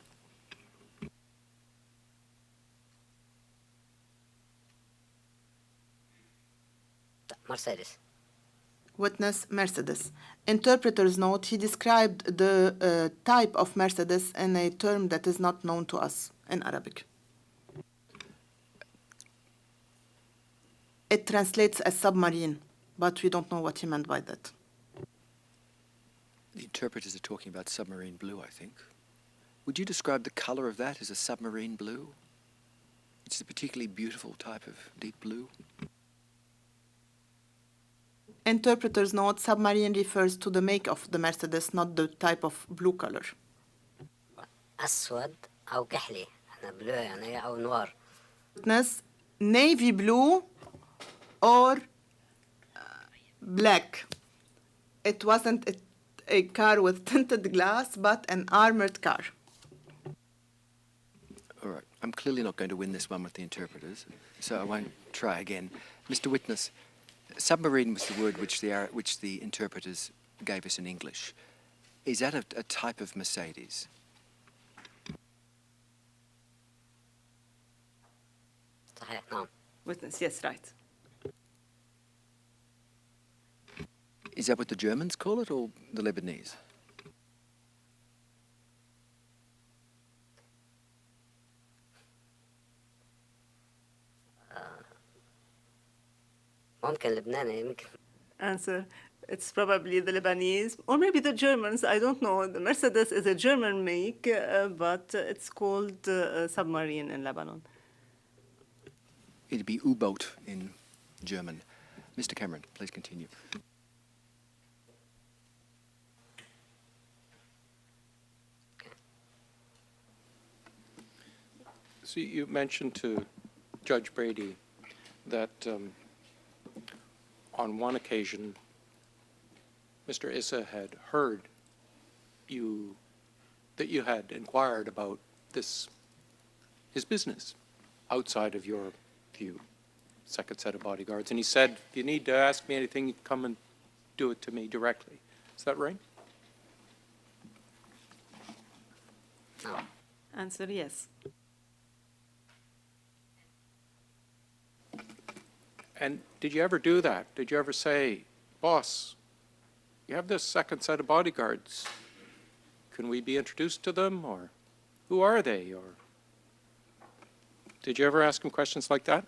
Mercedes. Witness, Mercedes. Interpreter's note, he described the type of Mercedes in a term that is not known to us in Arabic. It translates as submarine, but we don't know what he meant by that. The interpreters are talking about submarine blue, I think. Would you describe the colour of that as a submarine blue? It's a particularly beautiful type of deep blue. Interpreter's note, submarine refers to the make of the Mercedes, not the type of blue color. أسود أو كحلي. أنا بلو يعني أو نوار. Witness, navy blue or black. It wasn't a car with tinted glass, but an armored car. All right, I'm clearly not going to win this one with the interpreters, so I won't try again. Mr. Witness, submarine was the word which the interpreters gave us in English. Is that a type of Mercedes? صحيح نعم. Witness, yes, right. Is that what the Germans call it, or the Lebanese? ممكن لبناني يمكن. Answer, it's probably the Lebanese or maybe the Germans. I don't know. The Mercedes is a German make, but it's called submarine in Lebanon. It'd be U-boat in German. Mr. Cameron, please continue. See, you mentioned to Judge Brady that on one occasion, Mr. Issa had heard that you had inquired about his business outside of your view, second set of bodyguards. And he said, if you need to ask me anything, you come and do it to me directly. Is that right? No. Answer, yes. And did you ever do that? Did you ever say, boss, you have this second set of bodyguards. Can we be introduced to them? Or who are they? Or did you ever ask him questions like that?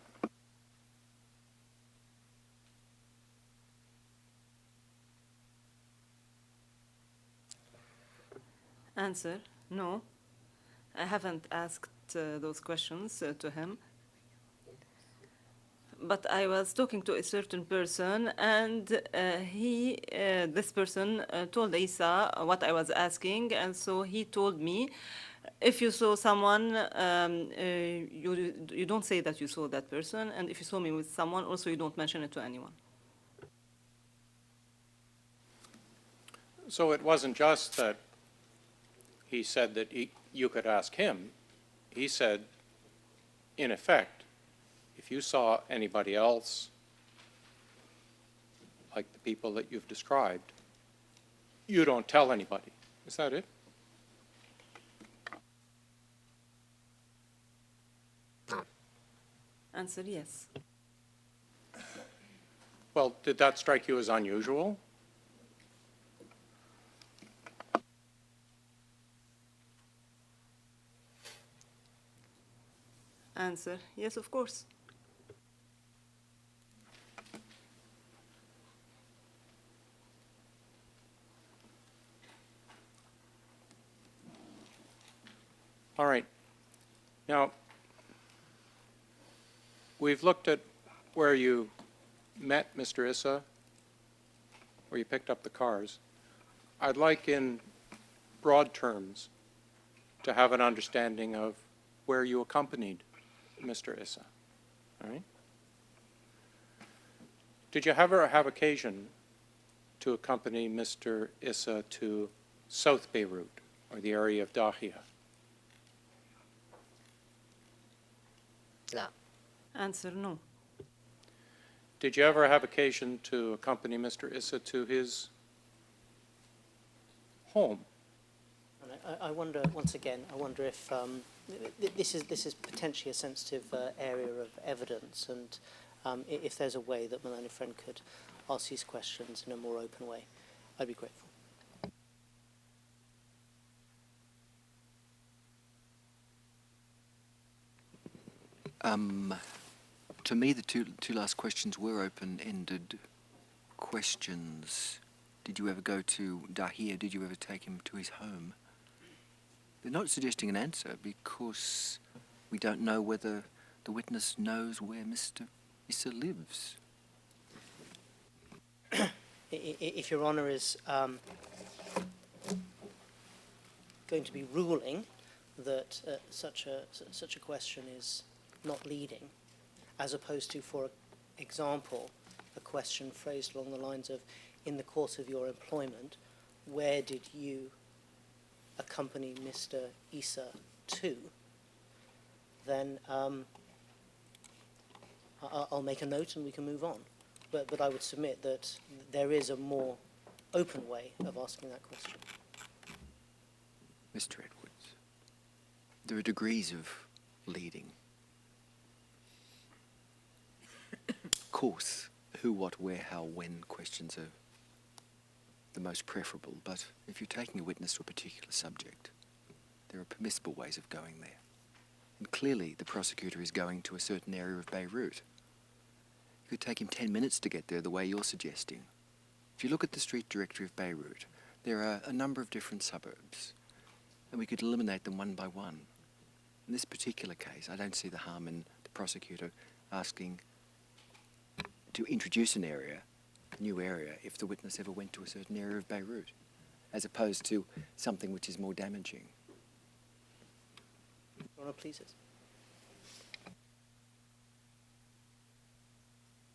Answer, no. I haven't asked those questions to him. But I was talking to a certain person, and this person told Isa what I was asking, and so he told me, if you saw someone, you don't say that you saw that person, and if you saw me with someone, also you don't mention it to anyone. So it wasn't just that he said that you could ask him. He said, in effect, if you saw anybody else, like the people that you've described, you don't tell anybody. Is that it? No. Answer, yes. Well, did that strike you as unusual? Answer, yes, of course. All right. Now, we've looked at where you met Mr. Issa, where you picked up the cars. I'd like in broad terms to have an understanding of where you accompanied Mr. Issa. All right? Did you ever have occasion to accompany Mr. Issa to South Beirut, or the area of Dahia? لا. Answer, no. Did you ever have occasion to accompany Mr. Issa to his home? I wonder, once again, if this is potentially a sensitive area of evidence, and if there's a way that Melanie Friend could ask these questions in a more open way, I'd be grateful. To me, the two last questions were open-ended questions. Did you ever go to Dahia? Did you ever take him to his home? They're not suggesting an answer because we don't know whether the witness knows where Mr. Issa lives. If Your Honour is going to be ruling that such a question is not leading, as opposed to, for example, a question phrased along the lines of, in the course of your employment, where did you accompany Mr. Issa to, then I'll make a note and we can move on. But I would submit that there is a more open way of asking that question. Mr. Edwards, there are degrees of leading. Of course, who, what, where, how, when questions are the most preferable, but if you're taking a witness to a particular subject, there are permissible ways of going there. And clearly the prosecutor is going to a certain area of Beirut. It could take him 10 minutes to get there the way you're suggesting. If you look at the street directory of Beirut, there are a number of different suburbs, and we could eliminate them one by one. In this particular case, I don't see the harm in the prosecutor asking to introduce an area, a new area, if the witness ever went to a certain area of Beirut, as opposed to something which is more damaging. Your Honour, please.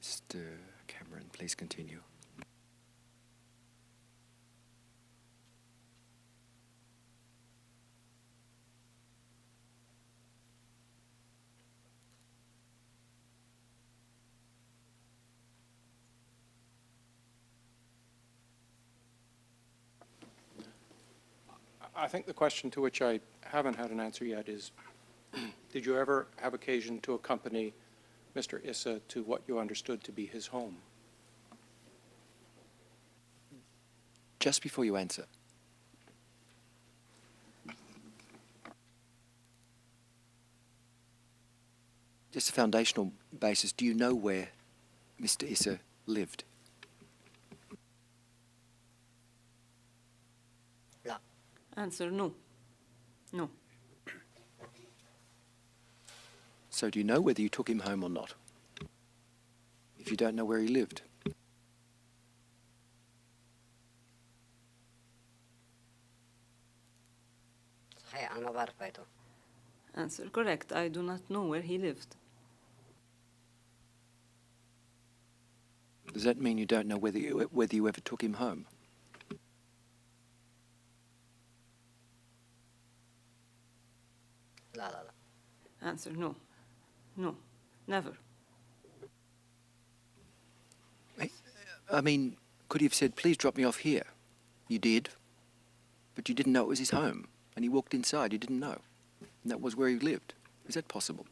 Mr. Cameron, please continue. I think the question to which I haven't had an answer yet is, did you ever have occasion to accompany Mr. Issa to what you understood to be his home? Just before you answer, just a foundational basis, do you know where Mr. Issa lived? لا. Answer, no. No. So do you know whether you took him home or not? If you don't know where he lived. صحيح أنا ما بعرف بيته. Answer, correct. I do not know where he lived. Does that mean you don't know whether you ever took him home? لا لا لا. Answer, no. No. Never. I mean, could he have said, please drop me off here? You did, but you didn't know it was his home. And he walked inside, you didn't know. And that was where he lived. Is that possible?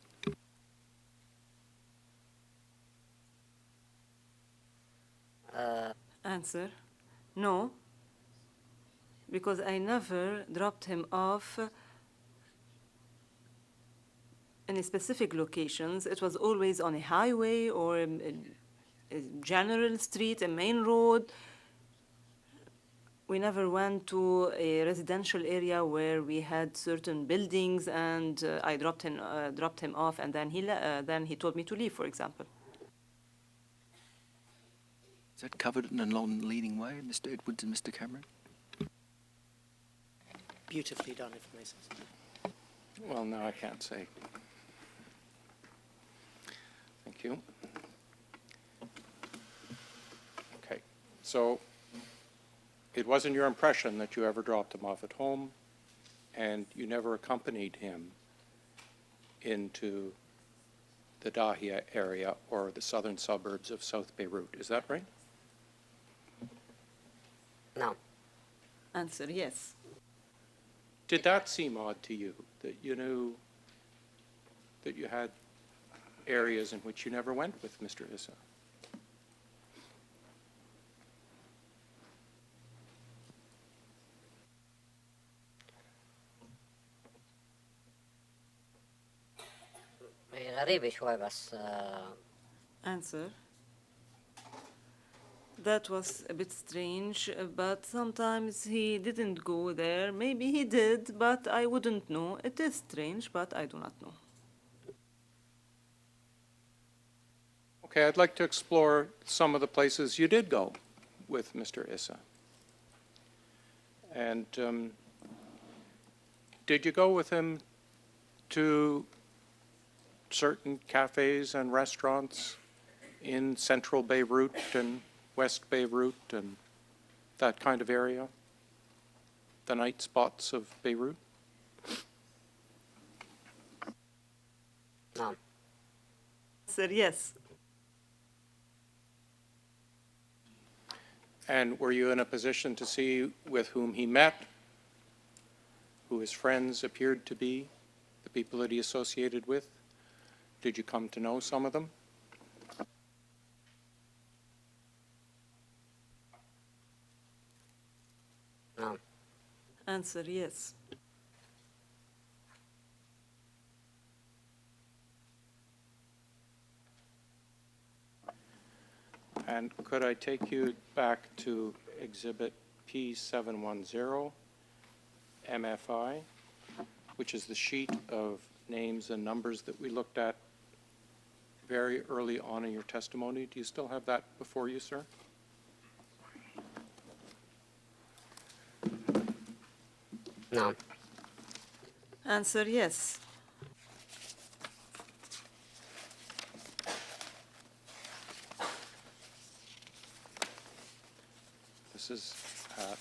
Answer, no. Because I never dropped him off in specific locations. It was always on a highway or a general street, a main road. We never went to a residential area where we had certain buildings and I dropped him off and then he told me to leave, for example. Is that covered in a non-leading way, Mr. Edwards and Mr. Cameron? Beautifully done, if I may say so. Well, no, I can't say. Thank you. Okay, so it wasn't your impression that you ever dropped him off at home, and you never accompanied him into the Dahia area or the southern suburbs of South Beirut. Is that right? No. Answer, yes. Did that seem odd to you, that you knew that you had areas in which you never went with Mr. Issa? غريبة شوي بس. Answer. That was a bit strange, but sometimes he didn't go there. Maybe he did, but I wouldn't know. It is strange, but I do not know. Okay, I'd like to explore some of the places you did go with Mr. Issa. And did you go with him to certain cafes and restaurants in central Beirut and West Beirut and that kind of area? The night spots of Beirut? نعم. Answer, yes. And were you in a position to see with whom he met, who his friends appeared to be, the people that he associated with? Did you come to know some of them? نعم. Answer yes. And could I take you back to Exhibit P710, MFI, which is the sheet of names and numbers that we looked at very early on in your testimony? Do you still have that before you, sir? نعم. Answer yes. This is at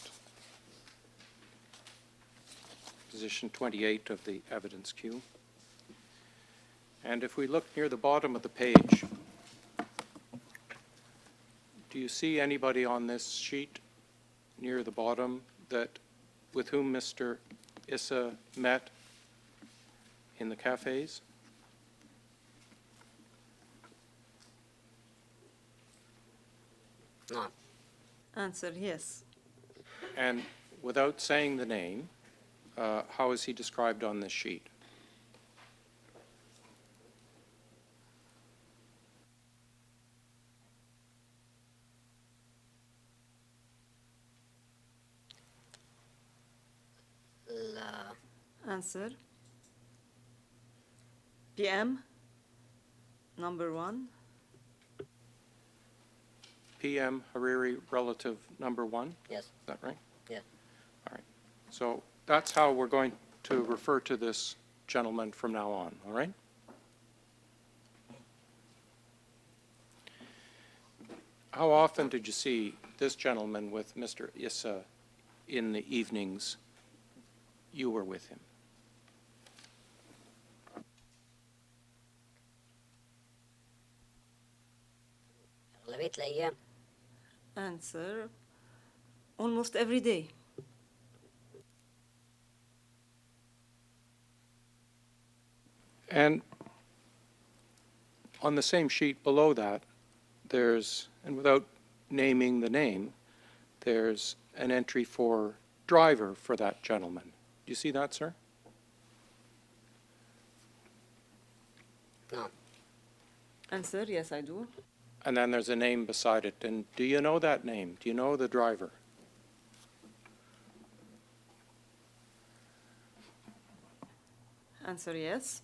position 28 of the evidence queue. And if we look near the bottom of the page, do you see anybody on this sheet near the bottom with whom Mr. Issa met in the cafes? نعم. Answer yes. And without saying the name, how is he described on this sheet? لا. Answer PM number 1. PM Hariri relative number 1? Yes. Is that right? Yeah. All right. So that's how we're going to refer to this gentleman from now on, all right? How often did you see this gentleman with Mr. Issa in the evenings you were with him? أغلبية الأيام. Answer almost every day. And on the same sheet below that, there's, and without naming the name, there's an entry for driver for that gentleman. Do you see that, sir? نعم. Answer yes, I do. And then there's a name beside it. And do you know that name? Do you know the driver? Answer yes.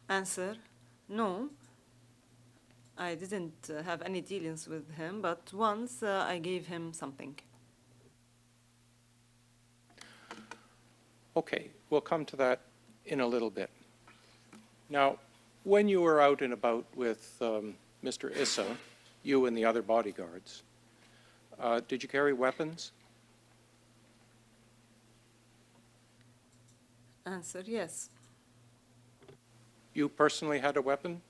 Answer no. I didn't have any dealings with him, but once I gave him something. Okay, we'll come to that in a little bit. Now, when you were out and about with Mr. Issa, you and the other bodyguards, did you carry weapons? Answer yes. You personally had a weapon?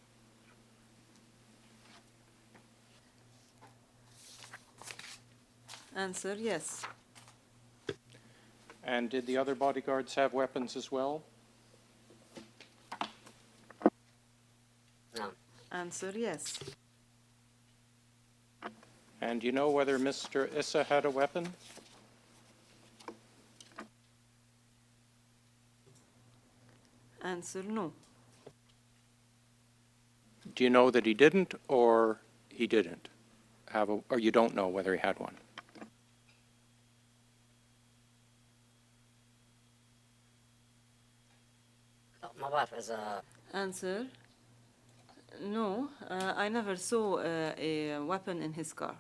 Answer yes. And did the other bodyguards have weapons as well? نعم. Answer yes. And do you know whether Mr. Issa had a weapon? Answer no. Do you know that he didn't or he didn't have a, or you don't know whether he had one? لا ما بعرف إذا. Answer no. I never saw a weapon in his car.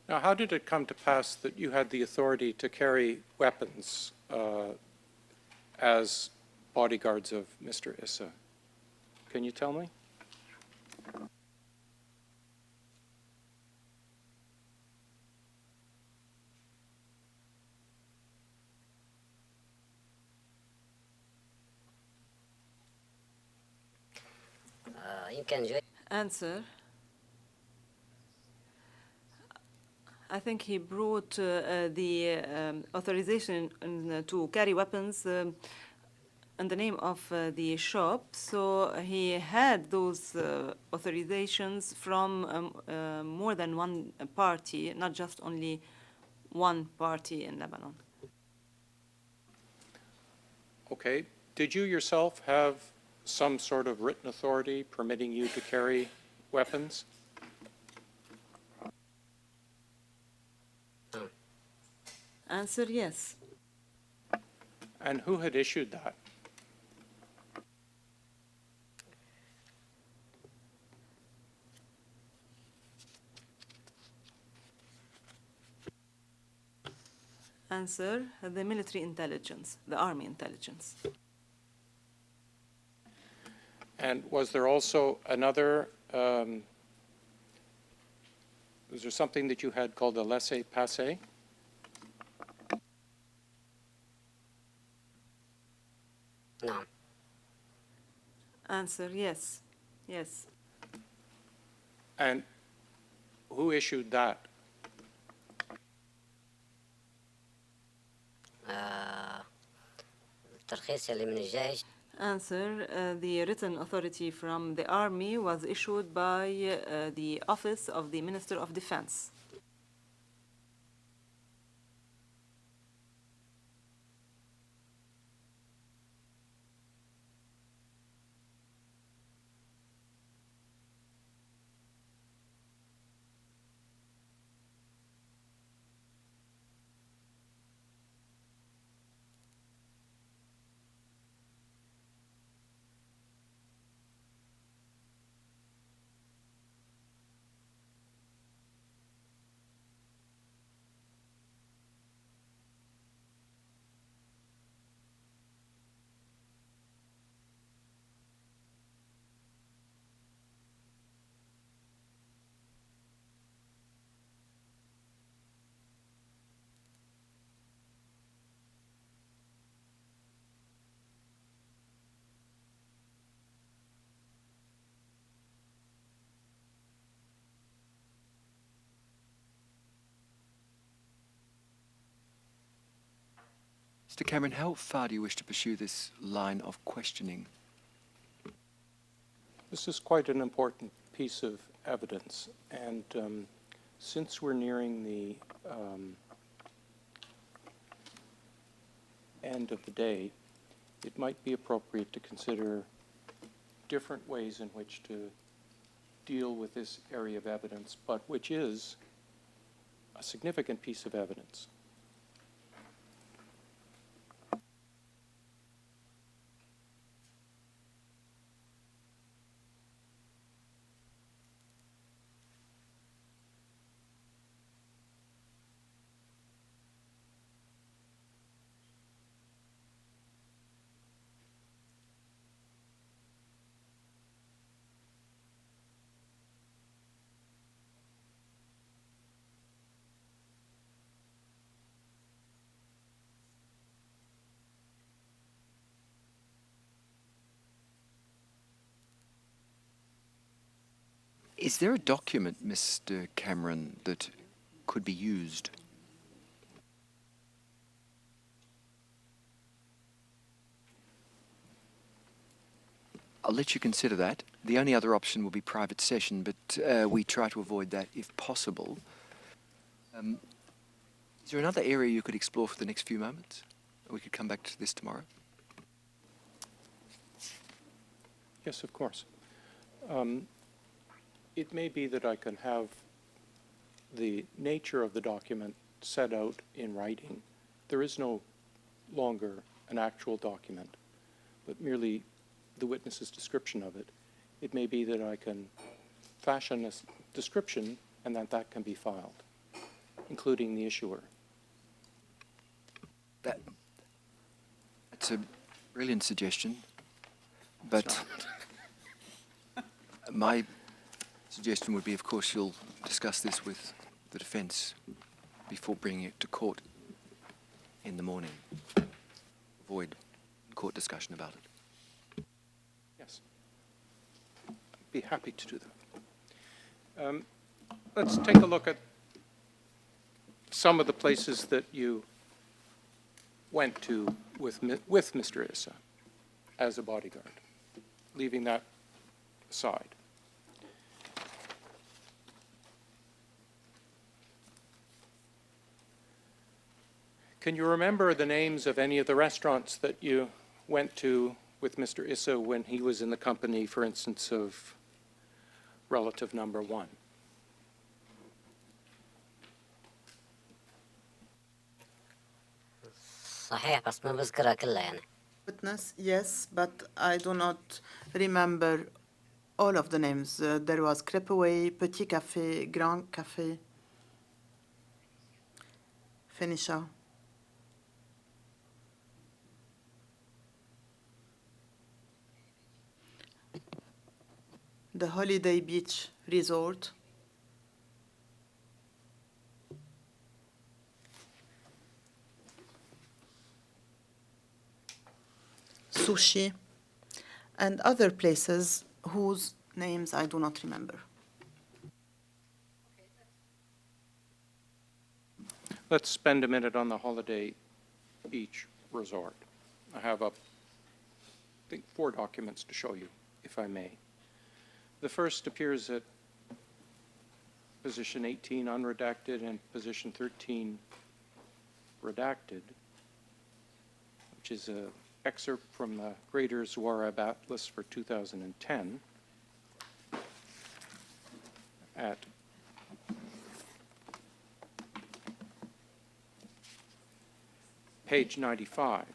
Now, how did it come to pass that you had the authority to carry weapons as bodyguards of Mr. Issa? Can you tell me? يمكن جاي Answer. I think he brought the authorization to carry weapons in the name of the shop. So he had those authorizations from more than one party, not just only one party in Lebanon. Okay. Did you yourself have some sort of written authority permitting you to carry weapons? Answer, yes. And who had issued that? Answer, the military intelligence, the army intelligence. And was there also another, was there something that you had called a laissez-passer? نعم. Answer, yes. Yes. And who issued that? الترخيص اللي من الجيش Answer, the written authority from the army was issued by the office of the Minister of Defense. Mr. Cameron, how far do you wish to pursue this line of questioning? This is quite an important piece of evidence, and since we're nearing the end of the day, it might be appropriate to consider different ways in which to deal with this area of evidence, but which is a significant piece of evidence. Is there a document, Mr. Cameron, that could be used? I'll let you consider that. The only other option will be private session, but we try to avoid that if possible. Is there another area you could explore for the next few moments? We could come back to this tomorrow. Yes, of course. It may be that I can have the nature of the document set out in writing. There is no longer an actual document, but merely the witness's description of it. It may be that I can fashion a description and that can be filed, including the issuer. That's a brilliant suggestion, but my suggestion would be, of course, you'll discuss this with the defence before bringing it to court in the morning. Avoid court discussion about it. Yes. be happy to do that. Let's take a look at some of the places that you went to with Mr. Issa as a bodyguard, leaving that aside. Can you remember the names of any of the restaurants that you went to with Mr. Issa when he was in the company, for instance, of relative number one? صحيح بس ما بذكرها كلها يعني. Witness, yes, but I do not remember all of the names. There was Crepeway, Petit Café, Grand Café, Finisha. The Holiday Beach Resort. Sushi, and other places whose names I do not remember. Let's spend a minute on the Holiday Beach Resort. I have I think 4 documents to show you, if I may. The first appears at position 18 unredacted and position 13 redacted, which is an excerpt from the Greater Zuarab Atlas for 2010 at page 95.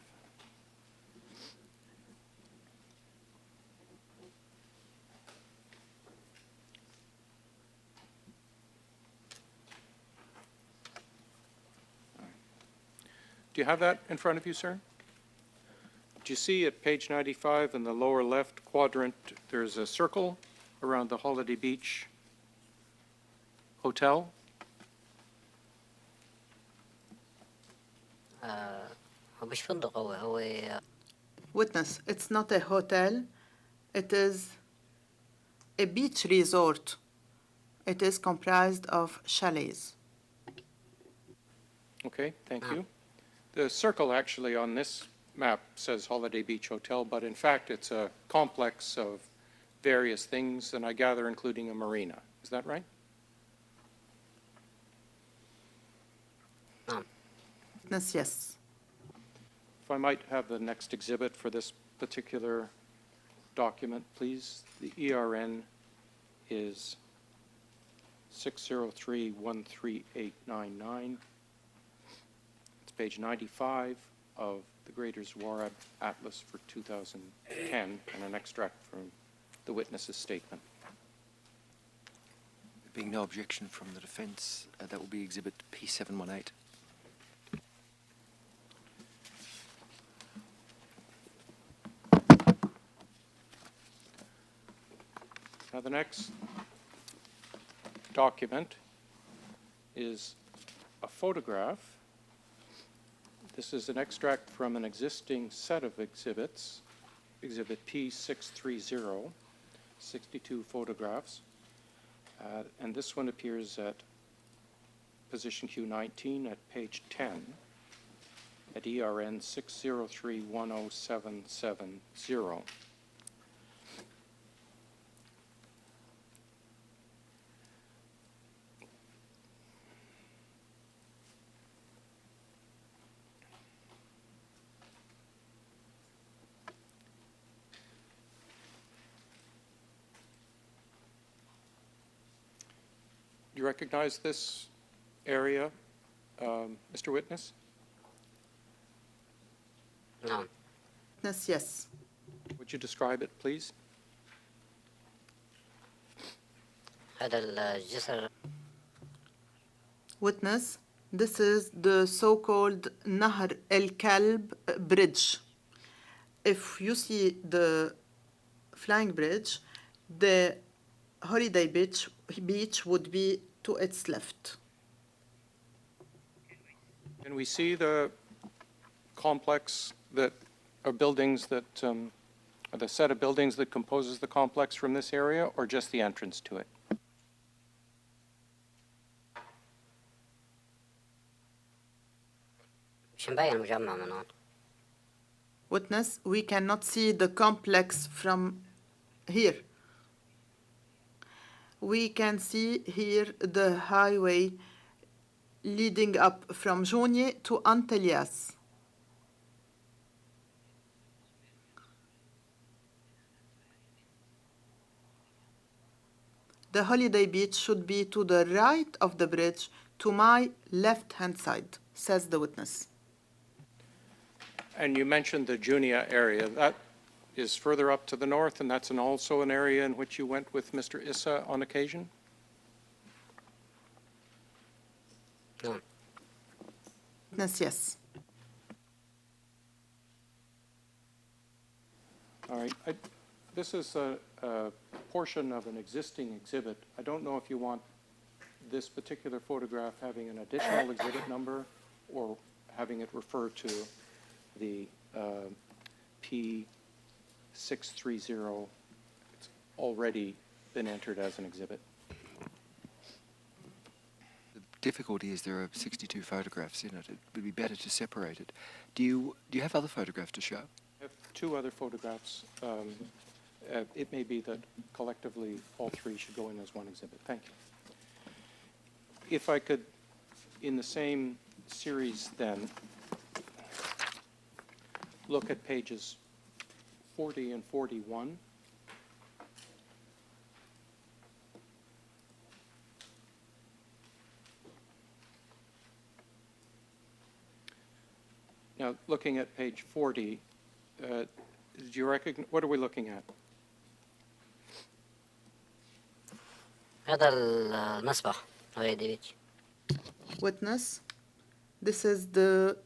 Do you have that in front of you, sir? Do you see at page 95 in the lower left quadrant, there's a circle around the Holiday Beach Hotel? هو مش فندق هو Witness, it's not a hotel, it is a beach resort. It is comprised of chalets. Okay, thank you. The circle actually on this map says Holiday Beach Hotel, but in fact it's a complex of various things, and I gather including a marina. Is that right? Witness, yes. If I might have the next exhibit for this particular document, please. The ERN is 603-13899. It's page 95 of the Greater Zuarab Atlas for 2010, and an extract from the witness's statement. There being no objection from the defence, that will be exhibit P718. Now, the next document is a photograph. This is an extract from an existing set of exhibits, exhibit P630, 62 photographs. And this one appears at position Q19 at page 10 at ERN 603-10770. You recognize this area, Mr. Witness? نعم. Witness, yes. Would you describe it, please? هذا الجسر Witness, this is the so-called Nahr el-Kalb bridge. If you see the flying bridge, the Holiday Beach would be to its left. Can we see the complex that are buildings that, the set of buildings that composes the complex from this area, or just the entrance to it? مش مبين المجمع من هون. Witness, we cannot see the complex from here. We can see here the highway leading up from Jounieh to Antilles. The holiday beach should be to the right of the bridge, to my left-hand side, says the witness. And you mentioned the Junia area. That is further up to the north, and that's also an area in which you went with Mr. Issa on occasion? No. Witness, yes. All right. This is a portion of an existing exhibit. I don't know if you want this particular photograph having an additional exhibit number or having it refer to the P630. It's already been entered as an exhibit. The difficulty is there are 62 photographs in it. It would be better to separate it. Do you have other photographs to show? I have two other photographs. It may be that collectively all three should go in as one exhibit. Thank you. If I could, in the same series then, look at pages 40 and 41. Now, looking at page 40, do you recognize, what are we looking at? هذا المسبح هوليدي بيتش. Witness, this is the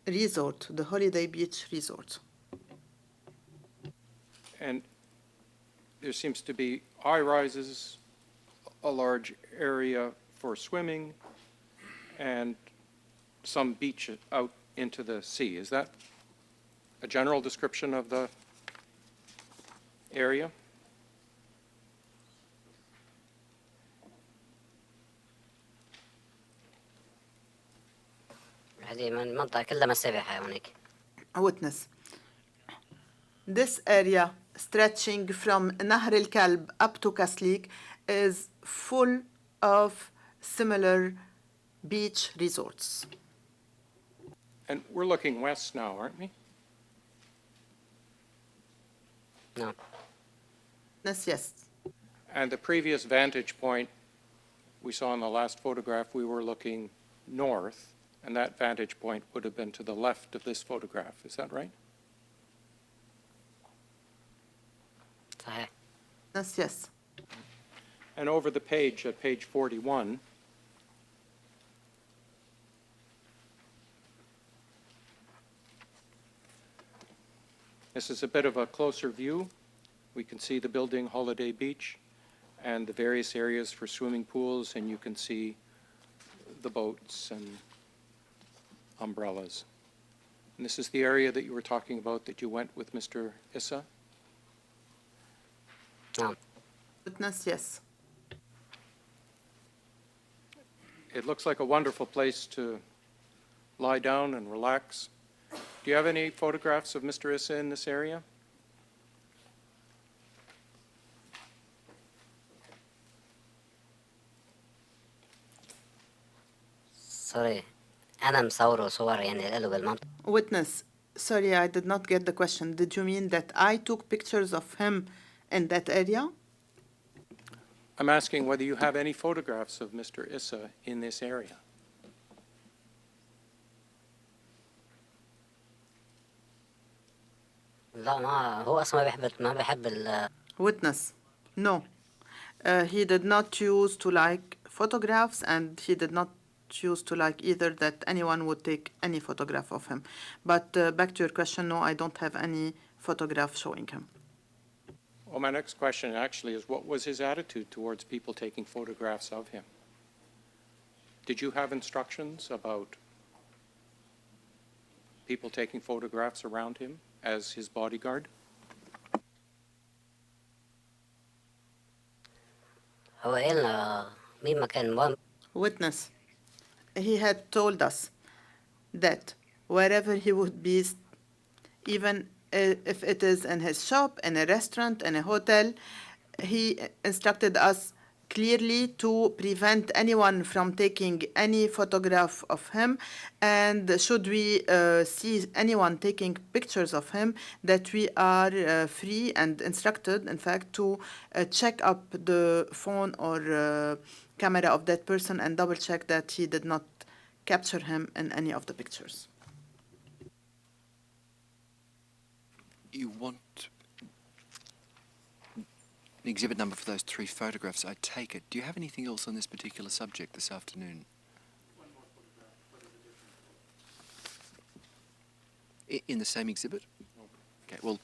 resort, the Holiday Beach Resort. And there seems to be high-rises, a large area for swimming, and some beach out into the sea. Is that a general description of the area? هذه من المنطقة كلها مسابح هونيك. Witness, this area stretching from Nahr el-Kalb up to Kaslik is full of similar beach resorts. And we're looking west now, aren't we? No. Yes. And the previous vantage point we saw in the last photograph, we were looking north, and that vantage point would have been to the left of this photograph. Is that right? صحيح. Yes. And over the page, at page 41, this is a bit of a closer view. We can see the building Holiday Beach and the various areas for swimming pools, and you can see the boats and umbrellas. And this is the area that you were talking about that you went with Mr. Issa? نعم. Witness, yes. It looks like a wonderful place to lie down and relax. Do you have any photographs of Mr. Issa in this area? سوري أنا مصوره صور يعني له بالمنطقة. Witness, sorry, I did not get the question. Did you mean that I took pictures of him in that area? I'm asking whether you have any photographs of Mr. Issa in this area. لا ما هو أصلا ما بيحب ال. Witness, no. He did not choose to like photographs, and he did not choose to like either that anyone would take any photograph of him. But back to your question, no, I don't have any photograph showing him. Well, my next question actually is, what was his attitude towards people taking photographs of him? Did you have instructions about people taking photographs around him as his bodyguard? هو قالنا مين ما كان مهم. Witness. He had told us that wherever he would be, even if it is in his shop, in a restaurant, in a hotel, he instructed us clearly to prevent anyone from taking any photograph of him, and should we see anyone taking pictures of him, that we are free and instructed, in fact, to check up the phone or camera of that person and double check that he did not capture him in any of the pictures. You want an exhibit number for those 3 photographs, I take it. Do you have anything else on this particular subject this afternoon? In the same exhibit? Okay, well,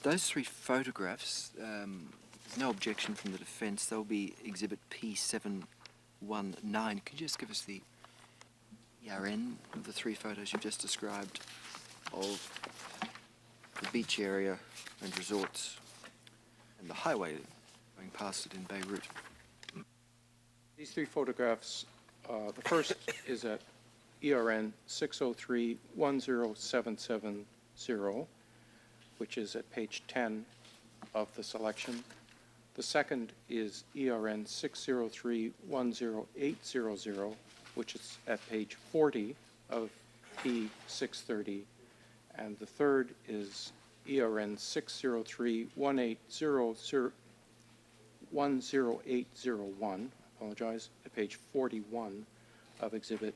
those 3 photographs, there's no objection from the defence. They'll be exhibit P719. Could you just give us the ERN of the 3 photos you've just described of the beach area and resorts and the highway going past it in Beirut? These 3 photographs, the first is at ERN 603-10770, which is at page 10 of the selection. The second is ERN 603-10800, which is at page 40 of P630. And the third is ERN 603-10801, apologize, at page 41 of exhibit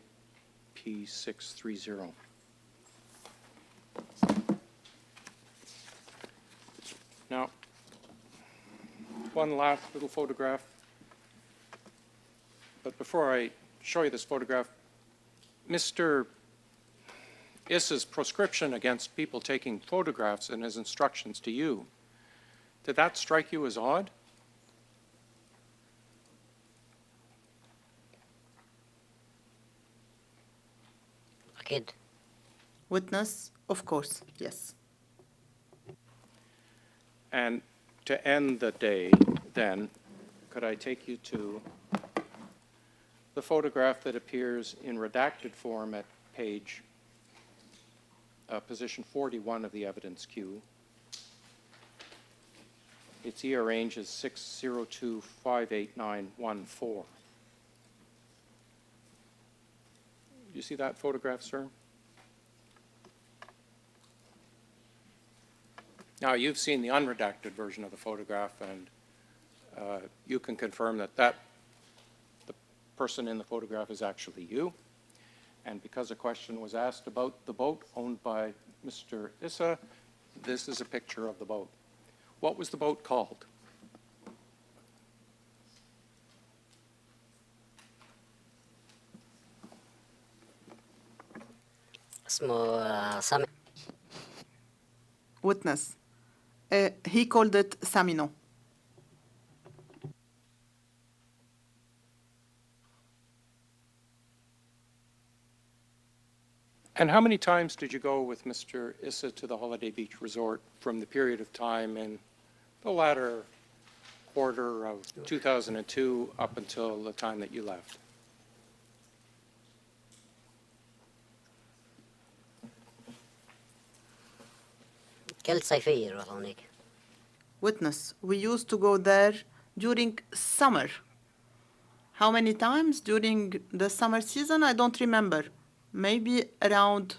P630. Now, one last little photograph. But before I show you this photograph, Mr. Issa's proscription against people taking photographs and his instructions to you, did that strike you as odd? أكيد. Witness, of course, yes. And to end the day, then, could I take you to the photograph that appears in redacted form at page position 41 of the evidence queue. Its ER range is 602-58914. You see that photograph, sir? Now, you've seen the unredacted version of the photograph, and you can confirm that the person in the photograph is actually you. And because a question was asked about the boat owned by Mr. Issa, this is a picture of the boat. What was the boat called? اسمه سامي. Witness. He called it Samino. And how many times did you go with Mr. Issa to the Holiday Beach Resort from the period of time in the latter quarter of 2002 up until the time that you left? كل صيفية نروح هونيك. Witness. We used to go there during summer. How many times during the summer season? I don't remember. Maybe around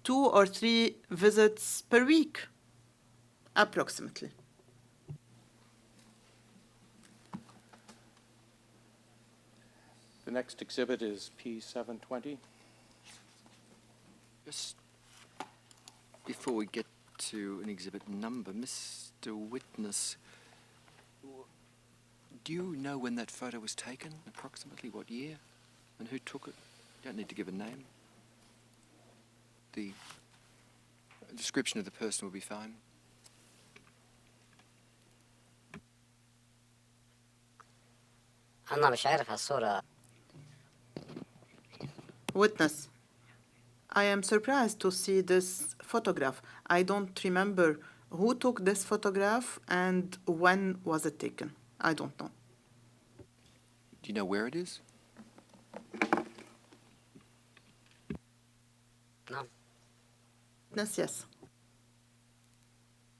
2 or 3 visits per week, approximately. The next exhibit is P720. Just before we get to an exhibit number, Mr. Witness, do you know when that photo was taken, approximately what year, and who took it? You don't need to give a name. The description of the person will be fine. أنا مش عارف هالصورة. Witness. I am surprised to see this photograph. I don't remember who took this photograph and when was it taken. I don't know. Do you know where it is? نعم. Yes.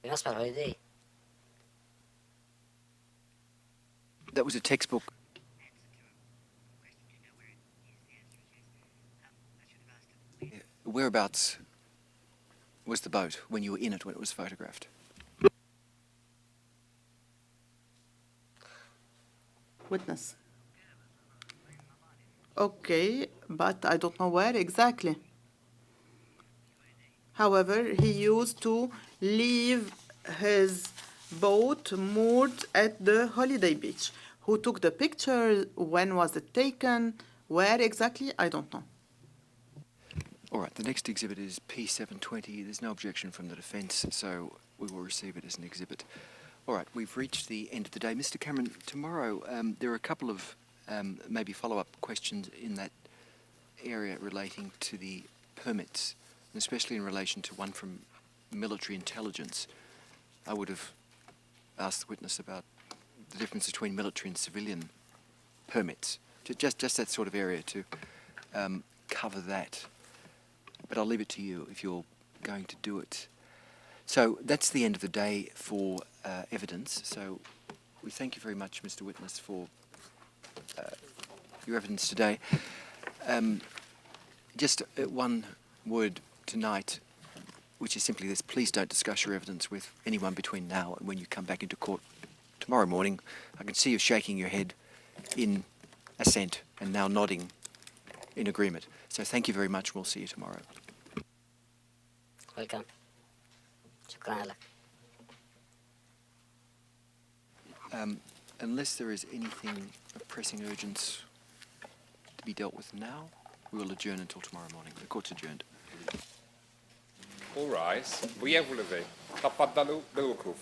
بالنسبة للهوليداي That was a textbook. Whereabouts was the boat when you were in it when it was photographed? Witness. Okay, but I don't know where exactly. However, he used to leave his boat moored at the holiday beach. Who took the picture? When was it taken? Where exactly? I don't know. All right, the next exhibit is P720. There's no objection from the defence, so we will receive it as an exhibit. All right, we've reached the end of the day. Mr. Cameron, tomorrow there are a couple of maybe follow-up questions in that area relating to the permits, and especially in relation to one from military intelligence. I would have asked the witness about the difference between military and civilian permits, just that sort of area to cover that. But I'll leave it to you if you're going to do it. So that's the end of the day for evidence. So we thank you very much, Mr. Witness, for your evidence today. Just one word tonight, which is simply this: please don't discuss your evidence with anyone between now and when you come back into court tomorrow morning. I can see you shaking your head in assent and now nodding in agreement. So thank you very much. We'll see you tomorrow. Welcome. شكرا لك. Unless there is anything of pressing urgence to be dealt with now, we will adjourn until tomorrow morning. The court's adjourned. All rise. Veuillez vous lever. تفضلوا بالوقوف.